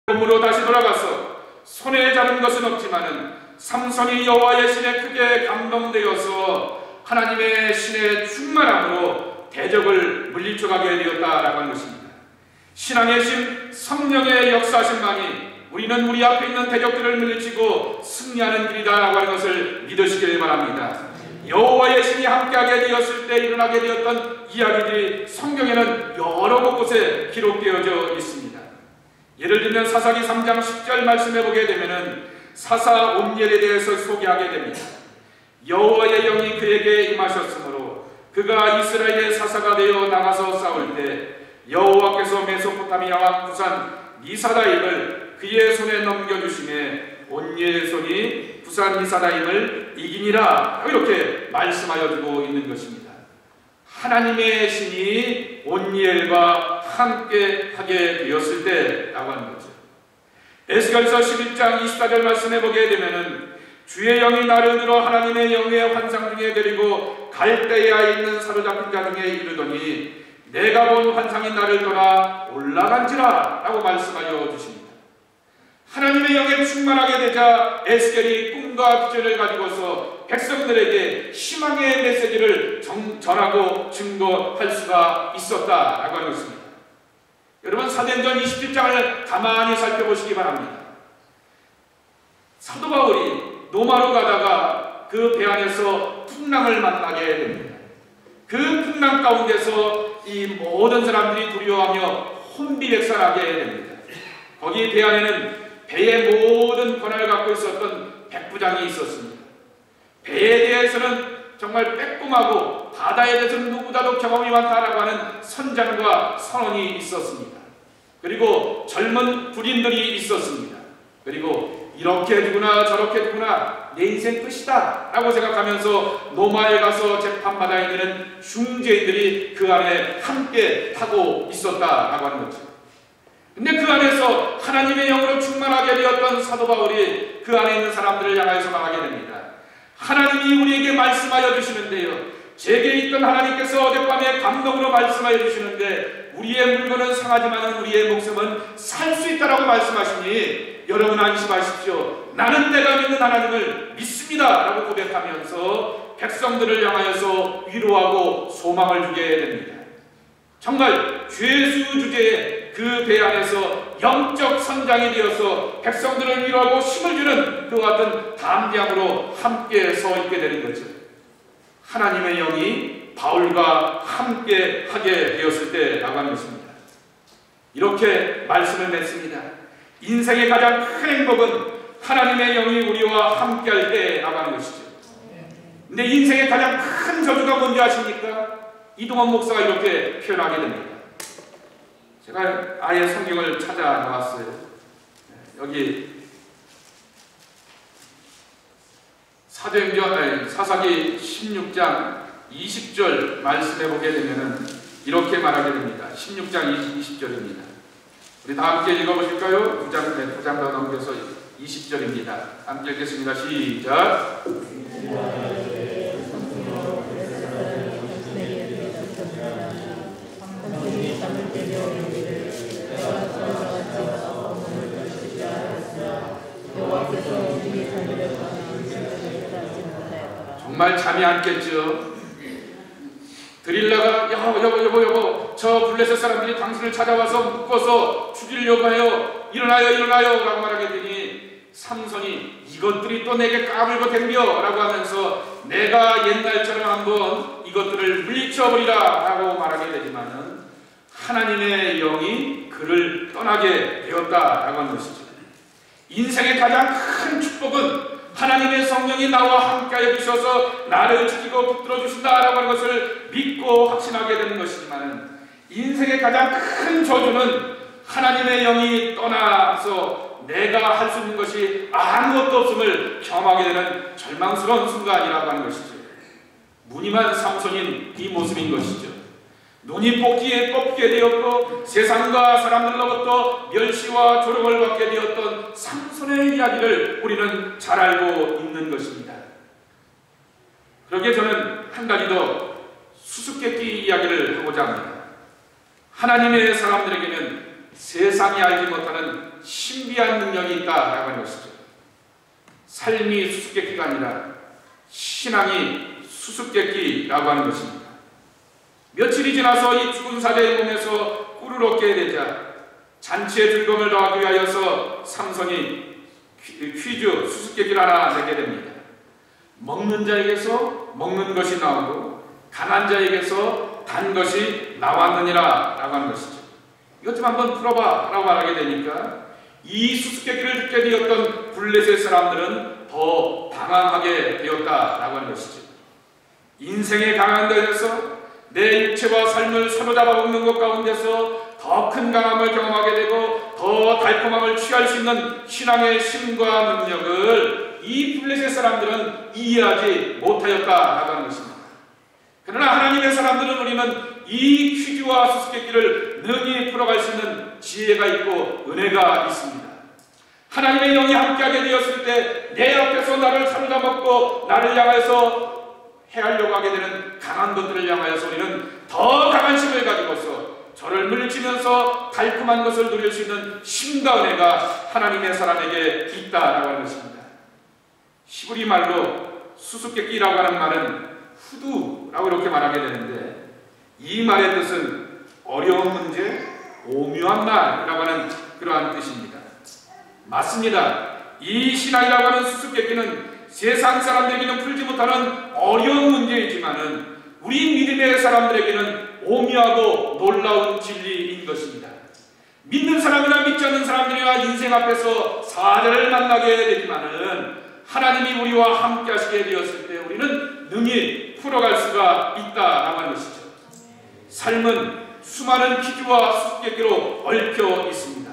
본문으로 다시 돌아가서 손에 잡은 것은 없지만은 삼손이 여호와의 신에 크게 감동되어서 하나님의 신의 충만함으로 대적을 물리쳐가게 되었다라고 하는 것입니다. 신앙의 신, 성령의 역사하심만이 우리는 우리 앞에 있는 대적들을 물리치고 승리하는 길이다라고 하는 것을 믿으시길 바랍니다. 여호와의 신이 함께하게 되었을 때 일어나게 되었던 이야기들이 성경에는 여러 곳에 기록되어져 있습니다. 예를 들면 사사기 3장 10절 말씀해 보게 되면은 사사 옴니엘에 대해서 소개하게 됩니다. 여호와의 영이 그에게 임하셨으므로 그가 이스라엘의 사사가 되어 나가서 싸울 때 여호와께서 메소포타미아 왕 부산 미사다임을 그의 손에 넘겨주심에 옴니엘의 손이 부산 미사다임을 이기니라 이렇게 말씀하여 주고 있는 것입니다. 하나님의 신이 옴니엘과 함께 하게 되었을 때라고 하는 거죠. 에스겔서 11장 24절 말씀해 보게 되면은 주의 영이 나를 들어 하나님의 영의 환상 중에 데리고 갈대아에 있는 사로잡힌 자 중에 이르더니 내가 본 환상이 나를 떠나 올라간지라 라고 말씀하여 주십니다. 하나님의 영에 충만하게 되자 에스겔이 꿈과 비전을 가지고서 백성들에게 희망의 메시지를 전하고 증거할 수가 있었다라고 하는 것입니다. 여러분 사도행전 27장을 가만히 살펴보시기 바랍니다. 사도 바울이 로마로 가다가 그 배 안에서 풍랑을 만나게 됩니다. 그 풍랑 가운데서 이 모든 사람들이 두려워하며 혼비백산하게 됩니다. 거기 배 안에는 배의 모든 권한을 갖고 있었던 백부장이 있었습니다. 배에 대해서는 정말 빼꼼하고 바다에 대해서는 누구보다도 경험이 많다라고 하는 선장과 선원이 있었습니다. 그리고 젊은 군인들이 있었습니다. 그리고 이렇게 해주구나 저렇게 해주구나 내 인생 끝이다 라고 생각하면서 로마에 가서 재판받아야 되는 중재인들이 그 안에 함께 타고 있었다라고 하는 거죠. 하면서 하나님의 영으로 충만하게 되었던 사도 바울이 그 안에 있는 사람들을 향해서 말하게 됩니다. 하나님이 우리에게 말씀하여 주시는데요, 제게 있던 하나님께서 어젯밤에 감동으로 말씀하여 주시는데 우리의 물건은 상하지만 우리의 목숨은 살 수 있다라고 말씀하시니 여러분 안심하십시오. 나는 내가 믿는 하나님을 믿습니다 라고 고백하면서 백성들을 향하여서 위로하고 소망을 주게 됩니다. 정말 죄수 주제에 그 배 안에서 영적 선장이 되어서 백성들을 위로하고 힘을 주는 그와 같은 담대함으로 함께 서 있게 되는 거죠. 하나님의 영이 바울과 함께 하게 되었을 때라고 하는 것입니다. 이렇게 말씀을 맺습니다. 인생의 가장 큰 행복은 하나님의 영이 우리와 함께 할 때라고 하는 것이죠. 근데 인생의 가장 큰 저주가 뭔지 아십니까? 이동원 목사가 이렇게 표현하게 됩니다. 제가 아예 성경을 찾아 나왔어요. 여기 사사기 16장 20절 말씀해 보게 되면은 이렇게 말하게 됩니다. 16장 20절입니다. 우리 다 함께 읽어보실까요? 9장 더 넘겨서 20절입니다. 함께 읽겠습니다. 시작. 정말 잠이 안 깼죠. 드릴라가 여보 저 블레셋 사람들이 당신을 찾아와서 묶어서 죽이려고 해요. 일어나요 라고 말하게 되니 삼손이 이것들이 또 내게 까불고 댕겨 라고 하면서 내가 옛날처럼 한번 이것들을 물리쳐버리라 라고 말하게 되지만은 하나님의 영이 그를 떠나게 되었다라고 하는 것이죠. 인생의 가장 큰 축복은 하나님의 성령이 나와 함께하여 주셔서 나를 지키고 붙들어 주신다라고 하는 것을 믿고 확신하게 되는 것이지만, 인생의 가장 큰 저주는 하나님의 영이 떠나서 내가 할 수 있는 것이 아무것도 없음을 경험하게 되는 절망스러운 순간이라고 하는 것이죠. 무늬만 삼손인 이 모습인 것이죠. 눈이 뽑게 되었고 세상과 사람들로부터 멸시와 조롱을 받게 되었던 삼손의 이야기를 우리는 잘 알고 있는 것입니다. 그러기에 저는 한 가지 더 수수께끼 이야기를 하고자 합니다. 하나님의 사람들에게는 세상이 알지 못하는 신비한 능력이 있다라고 하는 것이죠. 삶이 수수께끼가 아니라 신앙이 수수께끼라고 하는 것입니다. 며칠이 지나서 이 죽은 사자의 몸에서 꿀을 얻게 되자 잔치의 즐거움을 더하기 위하여서 삼손이 퀴즈 수수께끼를 하나 내게 됩니다. 먹는 자에게서 먹는 것이 나오고 강한 자에게서 단 것이 나왔느니라 라고 하는 것이죠. 이것 좀 한번 풀어봐 라고 말하게 되니까 이 수수께끼를 듣게 되었던 블레셋 사람들은 더 당황하게 되었다라고 하는 것이죠. 인생의 강한 데에서 내 육체와 삶을 사로잡아 먹는 것 가운데서 더 큰 강함을 경험하게 되고 더 달콤함을 취할 수 있는 신앙의 힘과 능력을 이 블레셋 사람들은 이해하지 못하였다라고 하는 것입니다. 그러나 하나님의 사람들은 우리는 이 퀴즈와 수수께끼를 능히 풀어갈 수 있는 지혜가 있고 은혜가 있습니다. 하나님의 영이 함께하게 되었을 때 내 앞에서 나를 사로잡았고 나를 향해서 해하려고 하게 되는 강한 것들을 향하여서 우리는 더 강한 힘을 가지고서 저를 물리치면서 달콤한 것을 누릴 수 있는 힘과 은혜가 하나님의 사람에게 있다라고 하는 것입니다. 히브리 말로 수수께끼라고 하는 말은 후두라고 이렇게 말하게 되는데, 이 말의 뜻은 어려운 문제, 오묘한 말이라고 하는 그러한 뜻입니다. 맞습니다. 이 신앙이라고 하는 수수께끼는 세상 사람들에게는 풀지 못하는 어려운 문제이지만은 우리 믿음의 사람들에게는 오묘하고 놀라운 진리인 것입니다. 믿는 사람이나 믿지 않는 사람들이나 인생 앞에서 사자를 만나게 되지만은 하나님이 우리와 함께 하시게 되었을 때 우리는 능히 풀어갈 수가 있다라고 하는 것이죠. 삶은 수많은 퀴즈와 수수께끼로 얽혀 있습니다.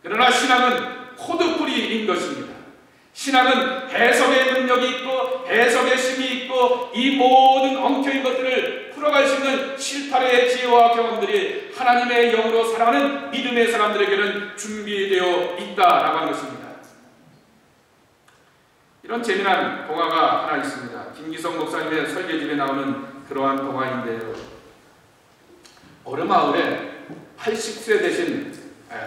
그러나 신앙은 코드풀이인 것입니다. 신앙은 해석의 능력이 있고 해석의 힘이 있고 이 모든 엉켜있는 것들을 풀어갈 수 있는 실타래의 지혜와 경험들이 하나님의 영으로 살아가는 믿음의 사람들에게는 준비되어 있다라고 하는 것입니다. 이런 재미난 동화가 하나 있습니다. 김기성 목사님의 설계집에 나오는 그러한 동화인데요. 어느 마을에 80세 되신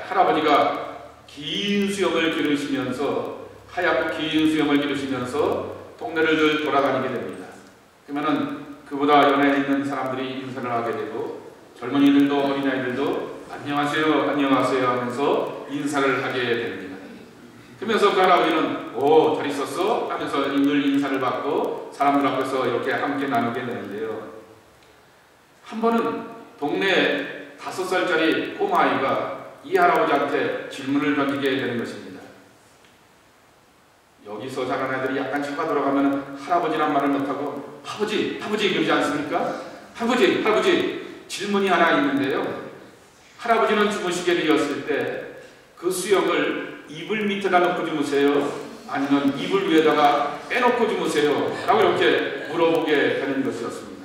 할아버지가 긴 수염을 기르시면서 하얗고 긴 수염을 기르시면서 동네를 늘 돌아다니게 됩니다. 그러면은 그보다 연에 있는 사람들이 인사를 하게 되고 젊은이들도 어린아이들도 안녕하세요 안녕하세요 하면서 인사를 하게 됩니다. 그러면서 그 할아버지는 잘 있었어? 하면서 늘 인사를 받고 사람들 앞에서 이렇게 함께 나누게 되는데요. 한 번은 동네 5살짜리 꼬마아이가 이 할아버지한테 질문을 던지게 되는 것입니다. 여기서 자란 애들이 약간 치과 들어가면 할아버지란 말을 못하고 아버지, 아버지 그러지 않습니까? 아버지, 아버지 질문이 하나 있는데요. 할아버지는 주무시게 되었을 때 그 수염을 이불 밑에다 놓고 주무세요? 아니면 이불 위에다가 빼놓고 주무세요? 라고 이렇게 물어보게 되는 것이었습니다.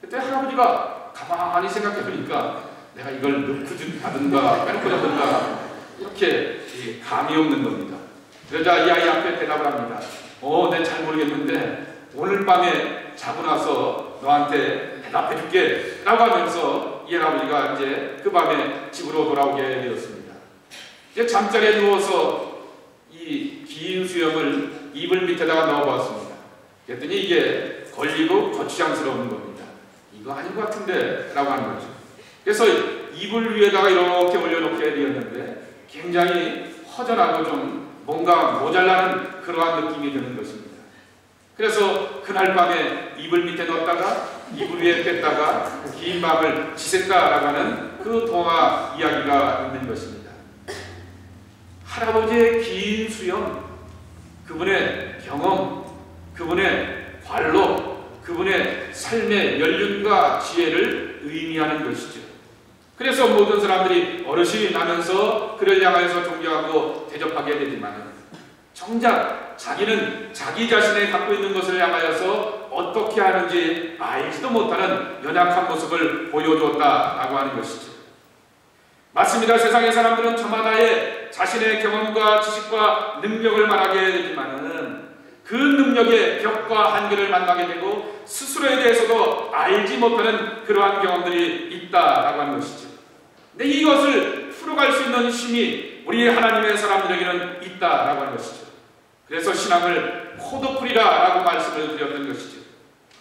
그때 할아버지가 가만히 생각해 보니까 내가 이걸 넣고 자든가 빼놓고 자든가 이렇게 감이 없는 겁니다. 그러자 이 아이 앞에 대답을 합니다. 내 잘 모르겠는데 오늘 밤에 자고 나서 너한테 대답해 줄게 라고 하면서 이 할아버지가 이제 그 밤에 집으로 돌아오게 되었습니다. 이제 잠자리에 누워서 이 긴 수염을 이불 밑에다가 넣어봤습니다. 그랬더니 이게 걸리고 거추장스러운 겁니다. 이거 아닌 것 같은데 라고 하는 거죠. 그래서 이불 위에다가 이렇게 올려놓게 되었는데 굉장히 허전하고 좀 뭔가 모자라는 그러한 느낌이 드는 것입니다. 그래서 그날 밤에 이불 밑에 넣었다가 이불 위에 뺐다가 긴 밤을 지샜다라고 하는 그 동화 이야기가 있는 것입니다. 할아버지의 긴 수염, 그분의 경험, 그분의 관로, 그분의 삶의 연륜과 지혜를 의미하는 것이죠. 그래서 모든 사람들이 어르신이 나면서 그를 향하여서 존경하고 대접하게 되지만 정작 자기는 자기 자신의 갖고 있는 것을 향하여서 어떻게 하는지 알지도 못하는 연약한 모습을 보여주었다라고 하는 것이죠. 맞습니다. 세상의 사람들은 저마다의 자신의 경험과 지식과 능력을 말하게 되지만은 그 능력의 벽과 한계를 만나게 되고 스스로에 대해서도 알지 못하는 그러한 경험들이 있다라고 하는 것이죠. 근데 이것을 풀어갈 수 있는 힘이 우리 하나님의 사람들에게는 있다라고 하는 것이죠. 그래서 신앙을 포도풀이라라고 말씀을 드렸던 것이죠.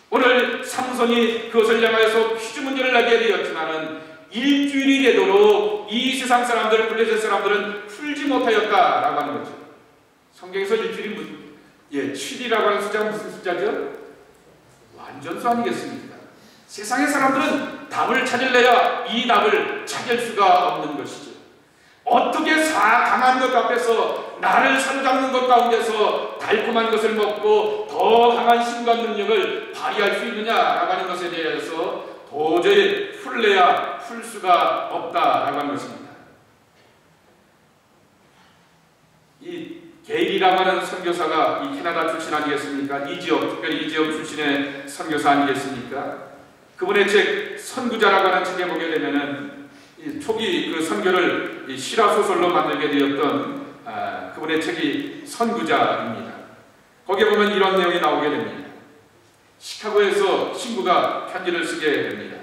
오늘 삼손이 그것을 향하여서 퀴즈 문제를 내게 되었지만은 일주일이 되도록 이 세상 사람들, 블레셋 사람들은 풀지 못하였다라고 하는 거죠. 성경에서 일주일이 무슨 7이라고 하는 숫자가 무슨 숫자죠? 완전수 아니겠습니까? 세상의 사람들은 답을 찾을래야 이 답을 찾을 수가 없는 것이죠. 어떻게 강한 것 앞에서 나를 사로잡는 것 가운데서 달콤한 것을 먹고 더 강한 힘과 능력을 발휘할 수 있느냐라고 하는 것에 대해서 도저히 풀래야 풀 수가 없다라고 하는 것입니다. 이 게일이라고 하는 선교사가 이 캐나다 출신 아니겠습니까? 이 지역, 특별히 이 지역 출신의 선교사 아니겠습니까? 그분의 책 선구자라고 하는 책에 보게 되면은 초기 그 선교를 실화 소설로 만들게 되었던 그분의 책이 선구자입니다. 거기에 보면 이런 내용이 나오게 됩니다. 시카고에서 친구가 편지를 쓰게 됩니다.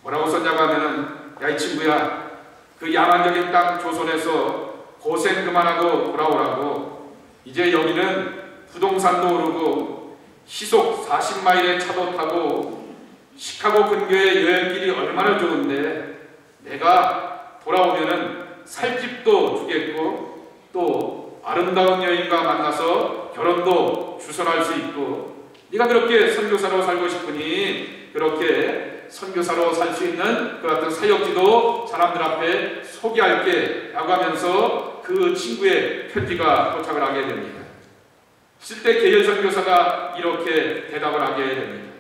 뭐라고 썼냐고 하면은 야 이 친구야, 그 야만적인 땅 조선에서 고생 그만하고 돌아오라고. 이제 여기는 부동산도 오르고 시속 40마일의 차도 타고 시카고 근교의 여행길이 얼마나 좋은데 내가 돌아오면은 살 집도 주겠고 또 아름다운 여인과 만나서 결혼도 주선할 수 있고 네가 그렇게 선교사로 살고 싶으니 그렇게 선교사로 살 수 있는 그 어떤 사역지도 사람들 앞에 소개할게 라고 하면서 그 친구의 편지가 도착을 하게 됩니다. 있을 때 계열 선교사가 이렇게 대답을 하게 됩니다.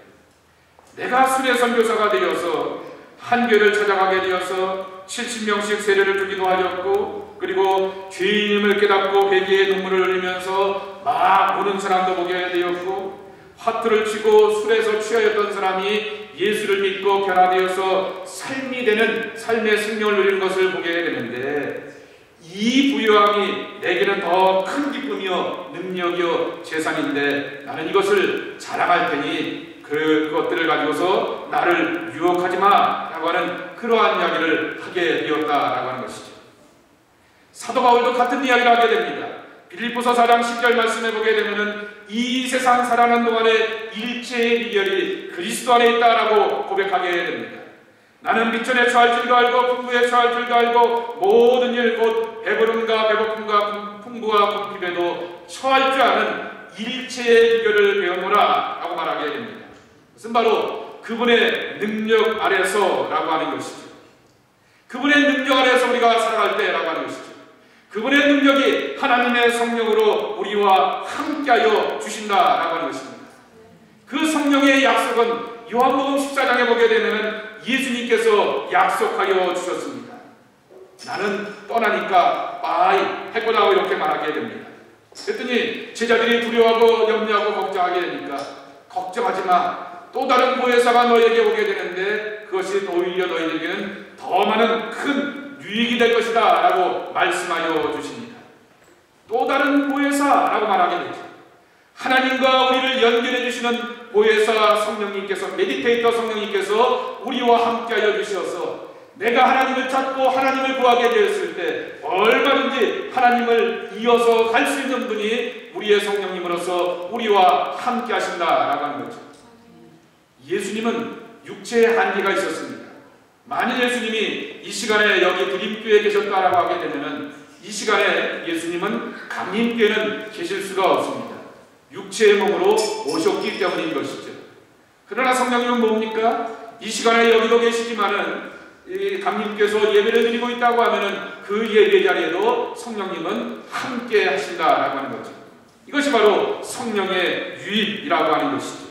내가 순회 선교사가 되어서 한 교회를 찾아가게 되어서 70명씩 세례를 주기도 하였고 그리고 죄인임을 깨닫고 회개의 눈물을 흘리면서 막 우는 사람도 보게 되었고 하트를 치고 술에서 취하였던 사람이 예수를 믿고 변화되어서 삶이 되는 삶의 생명을 누리는 것을 보게 되는데, 이 부유함이 내게는 더 큰 기쁨이요 능력이요 재산인데 나는 이것을 자랑할 테니 그것들을 가지고서 나를 유혹하지 마 라고 하는 그러한 이야기를 하게 되었다라고 하는 것이죠. 사도 바울도 같은 이야기를 하게 됩니다. 빌립보서 4장 10절 말씀해 보게 되면은 이 세상 살아가는 동안에 일체의 비결이 그리스도 안에 있다라고 고백하게 됩니다. 나는 미천에 처할 줄도 알고 풍부에 처할 줄도 알고 모든 일 곧 배부름과 배고픔과 풍부와 궁핍에도 처할 줄 아는 일체의 비결을 배우노라 라고 말하게 됩니다. 그것은 바로 그분의 능력 아래서라고 하는 것이죠. 그분의 능력 아래서 우리가 살아갈 때라고 하는 것이죠. 그분의 능력이 하나님의 성령으로 우리와 함께하여 주신다라고 하는 것입니다. 그 성령의 약속은 요한복음 14장에 보게 되면 예수님께서 약속하여 주셨습니다. 나는 떠나니까 빠이 할 거라고 이렇게 말하게 됩니다. 그랬더니 제자들이 두려워하고 염려하고 걱정하게 되니까 걱정하지 마. 또 다른 보혜사가 너에게 오게 되는데 그것이 오히려 너희에게는 더 많은 큰 유익이 될 것이다 라고 말씀하여 주십니다. 또 다른 보혜사라고 말하게 되죠. 하나님과 우리를 연결해 주시는 보혜사 성령님께서, 메디테이터 성령님께서 우리와 함께하여 주셔서 내가 하나님을 찾고 하나님을 구하게 되었을 때 얼마든지 하나님을 이어서 갈 수 있는 분이 우리의 성령님으로서 우리와 함께 하신다라고 하는 거죠. 예수님은 육체의 한계가 있었습니다. 만일 예수님이 이 시간에 여기 드림교회에 계셨다라고 하게 되면 이 시간에 예수님은 강림교회는 계실 수가 없습니다. 육체의 몸으로 오셨기 때문인 것이죠. 그러나 성령님은 뭡니까? 이 시간에 여기도 계시지만은 강림께서 예배를 드리고 있다고 하면은 그 예배 자리에도 성령님은 함께 하신다라고 하는 거죠. 이것이 바로 성령의 유입이라고 하는 것이죠.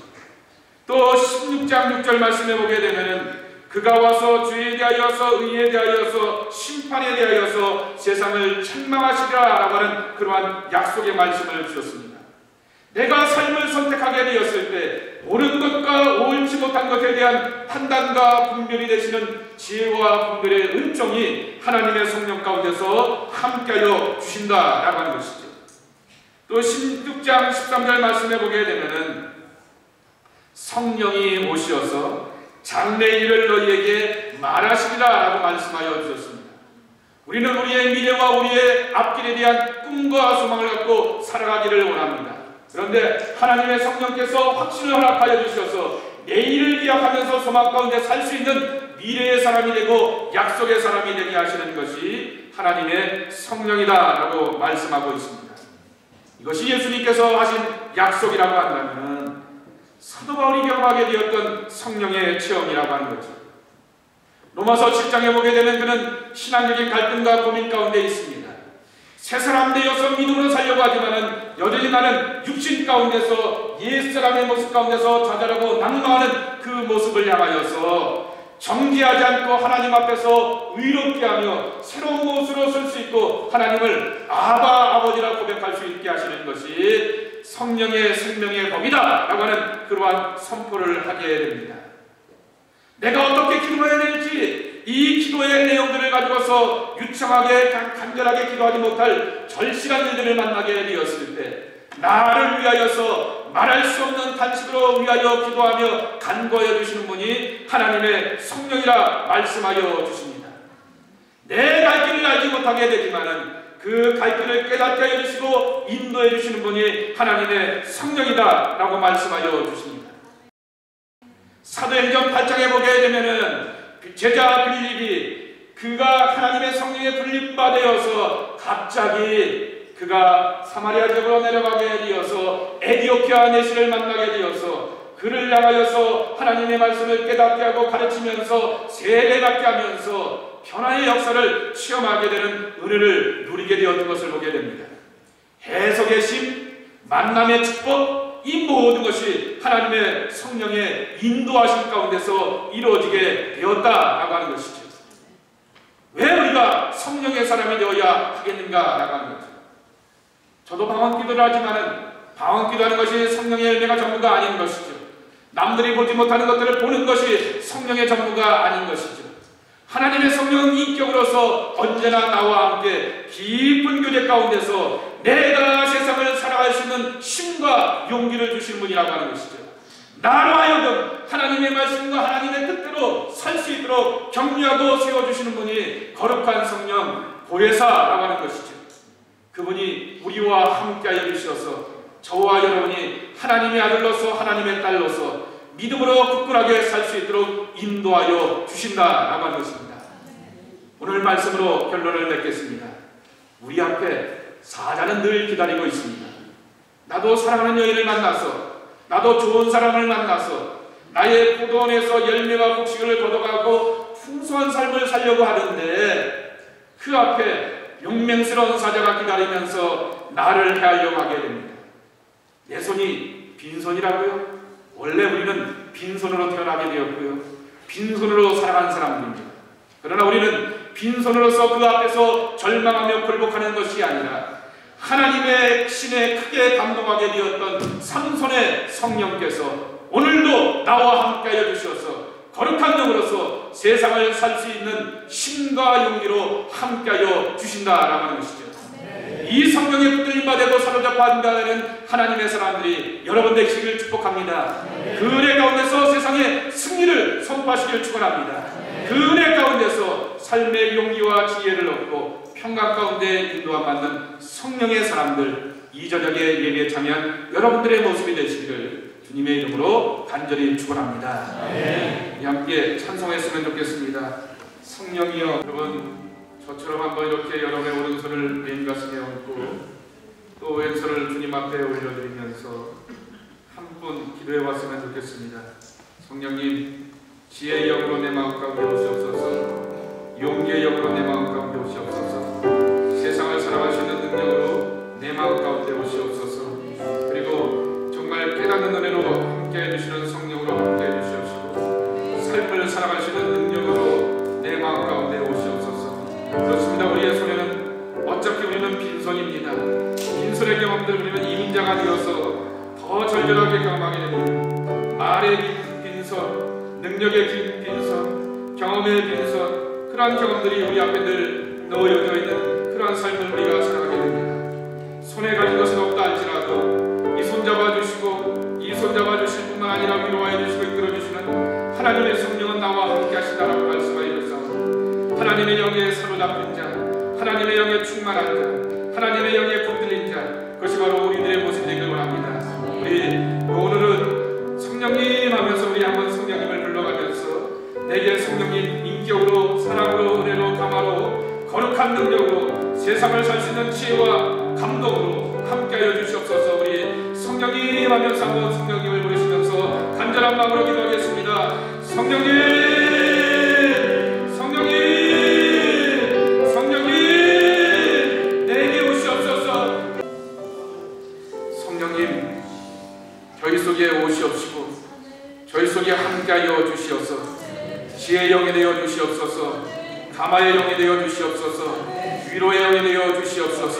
또 16장 6절 말씀해 보게 되면은 그가 와서 죄에 대하여서 의에 대하여서 심판에 대하여서 세상을 책망하시리라 라고 하는 그러한 약속의 말씀을 주셨습니다. 내가 삶을 선택하게 되었을 때 옳은 것과 옳지 못한 것에 대한 판단과 분별이 되시는 지혜와 분별의 은총이 하나님의 성령 가운데서 함께하여 주신다라고 하는 것이죠. 또 16장 13절 말씀해 보게 되면은 성령이 오시어서 장래의 일을 너희에게 말하시리라 라고 말씀하여 주셨습니다. 우리는 우리의 미래와 우리의 앞길에 대한 꿈과 소망을 갖고 살아가기를 원합니다. 그런데 하나님의 성령께서 확신을 허락하여 주셔서 내일을 기약하면서 소망 가운데 살 수 있는 미래의 사람이 되고 약속의 사람이 되게 하시는 것이 하나님의 성령이다 라고 말씀하고 있습니다. 이것이 예수님께서 하신 약속이라고 한다면 사도 바울이 경험하게 되었던 성령의 체험이라고 하는 거죠. 로마서 7장에 보게 되면 그는 신앙적인 갈등과 고민 가운데 있습니다. 새 사람 되어서 믿음으로 살려고 하지만은 여전히 나는 육신 가운데서 옛사람의 모습 가운데서 자잘하고 낙망하는 그 모습을 향하여서 정죄하지 않고 하나님 앞에서 의롭게 하며 새로운 모습으로 설 수 있고 하나님을 아바 아버지라 고백할 수 있게 하시는 것이 성령의 생명의 법이다 라고 하는 그러한 선포를 하게 됩니다. 내가 어떻게 기도해야 될지 이 기도의 내용들을 가지고서 유창하게 간절하게 기도하지 못할 절실한 일들을 만나게 되었을 때 나를 위하여서 말할 수 없는 탄식으로 위하여 기도하며 간구하여 주시는 분이 하나님의 성령이라 말씀하여 주십니다. 내 갈 길을 알지 못하게 되지만은 그 갈 길을 깨닫게 하여 주시고 인도해 주시는 분이 하나님의 성령이다 라고 말씀하여 주십니다. 사도행전 8장에 보게 되면은 제자 빌립이 그가 하나님의 성령에 불림받아서 갑자기 그가 사마리아 지역으로 내려가게 되어서 에디오피아 내시를 만나게 되어서 그를 향하여서 하나님의 말씀을 깨닫게 하고 가르치면서 세례받게 하면서 변화의 역사를 체험하게 되는 은혜를 누리게 되었던 것을 보게 됩니다. 해석의 심, 만남의 축복, 이 모든 것이 하나님의 성령의 인도하심 가운데서 이루어지게 되었다라고 하는 것이죠. 왜 우리가 성령의 사람이 되어야 하겠는가라고 하는 거죠. 저도 방언 기도를 하지만은 방언기도하는 것이 성령의 열매가 전부가 아닌 것이죠. 남들이 보지 못하는 것들을 보는 것이 성령의 전부가 아닌 것이죠. 하나님의 성령은 인격으로서 언제나 나와 함께 깊은 교제 가운데서 내가 세상을 살아갈 수 있는 힘과 용기를 주신 분이라고 하는 것이죠. 나로 하여금 하나님의 말씀과 하나님의 뜻대로 살 수 있도록 격려하고 세워주시는 분이 거룩한 성령 보혜사라고 하는 것이죠. 그분이 우리와 함께하여 주셔서 저와 여러분이 하나님의 아들로서 하나님의 딸로서 믿음으로 굳건하게 살 수 있도록 인도하여 주신다라고 하는 것입니다. 오늘 말씀으로 결론을 맺겠습니다. 우리 앞에 사자는 늘 기다리고 있습니다. 나도 사랑하는 여인을 만나서, 나도 좋은 사람을 만나서 나의 포도원에서 열매와 곡식을 거둬가고 풍성한 삶을 살려고 하는데 그 앞에 용맹스러운 사자가 기다리면서 나를 해하려고 하게 됩니다. 내 손이 빈손이라고요? 원래 우리는 빈손으로 태어나게 되었고요. 빈손으로 살아간 사람들입니다. 그러나 우리는 빈손으로서 그 앞에서 절망하며 굴복하는 것이 아니라 하나님의 신에 크게 감동하게 되었던 삼손의 성령께서 오늘도 나와 함께하여 주셔서 거룩한 영으로서 세상을 살 수 있는 힘과 용기로 함께하여 주신다라고 하는 것이죠. 이 성령에 붙들림바 되고 사로잡아 한다는 하나님의 사람들이 여러분 되시기를 축복합니다. 그 은혜 가운데서 세상에 승리를 선포하시기를 축원합니다. 그 은혜 가운데서 삶의 용기와 지혜를 얻고 평강 가운데 인도함 받는 성령의 사람들, 이 저녁에 예배에 참여한 여러분들의 모습이 되시기를 주님의 이름으로 간절히 축원합니다. 우리 함께 찬송했으면 좋겠습니다. 성령이여, 여러분 저처럼 한번 이렇게 여러분의 오른손을 맨 가슴에 얹고 또 왼손을 주님 앞에 올려드리면서 한 분 기도해 왔으면 좋겠습니다. 성령님, 지혜의 영으로 내 마음 가운데 오시옵소서. 용기의 영으로 내 마음 가운데 오시옵소서. 세상을 살아갈 수 있는 능력으로 내 마음 가운데 오시옵소서. 그리고 정말 깨닫는 은혜로 함께해 주시는 성령으로 함께해 주시옵시고 삶을 살아갈 수 있는 능력으로 내 마음 가운데 오시옵소서. 그렇습니다. 우리의 손에는 어차피 우리는 빈손입니다. 빈손의 경험들 우리는 이민자가 되어서 더 절절하게 경험하게 됩니다. 말의 빈손, 능력의 빈손, 경험의 빈손, 그러한 경험들이 우리 앞에 늘 놓여져 있는 그러한 삶을 우리가 살아가게 됩니다. 손에 가진 것은 없다 할지라도 이 손 잡아주시고 이 손 잡아주실 뿐만 아니라 위로하여 주시고 이끌어주시는 하나님의 성령은 나와 함께 하신다라고 말씀하셨사오니 하나님의 영에 사로잡힌 자, 하나님의 영에 충만한 자, 하나님의 영에 붙들린 자, 그것이 바로 우리들의 모습이 되길 원합니다. 우리 오늘은 성령님 하면서 우리 한번 성령님을 불러가면서 내게 성령님 인격으로, 사랑으로, 은혜로, 감화로, 거룩한 능력으로 세상을 살 수 있는 지혜와 감동으로 함께하여 주시옵소서. 우리 성령님 하면서 한번 성령님을 부르시면서 간절한 마음으로 기도하겠습니다. 성령님, 저희 속에 오시옵시고 저희 속에 함께하여 주시옵소서. 지혜의 영이 되어 주시옵소서. 감화의 영이 되어 주시옵소서. 위로의 영이 되어 주시옵소서.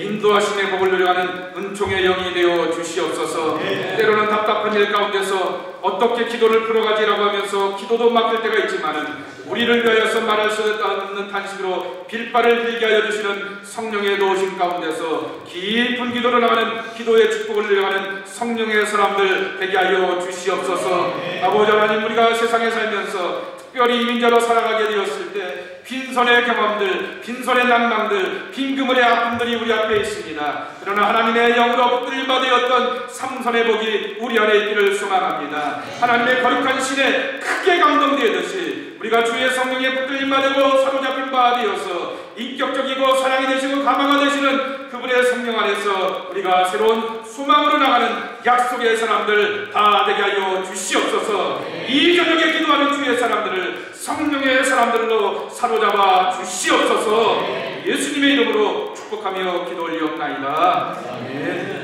인도하심의 복을 누려가는 은총의 영이 되어 주시옵소서. 때로는 답답한 일 가운데서 어떻게 기도를 풀어가지라고 하면서 기도도 막힐 때가 있지만은 우리를 위하여서 말할 수 없는 탄식으로 빌바를 빌게 하여 주시는 성령의 도우심 가운데서 깊은 기도로 나가는 기도의 축복을 누려가는 성령의 사람들 되게 하여 주시옵소서. 아버지 하나님, 우리가 세상에 살면서 특별히 이민자로 살아가게 되었을 때 빈손의 경험들, 빈손의 낭망들, 빈그물의 아픔들이 우리 앞에 있습니다. 그러나 하나님의 영으로 붙들림바 되었던 삼손의 복이 우리 안에 있기를 소망합니다. 하나님의 거룩한 신에 크게 감동되듯이 우리가 주의 성령에 붙들림바 되고 사로잡힌 바 되어서 인격적이고 사랑이 되시고 가망가 되시는 그분의 성령 안에서 우리가 새로운 소망으로 나가는 약속의 사람들 다 되게 하여 주시옵소서. 이 저녁에 기도하는 주의 사람들을 성령의 사람들로 사로잡아 주시옵소서. 예수님의 이름으로 축복하며 기도 올리옵나이다. 아멘.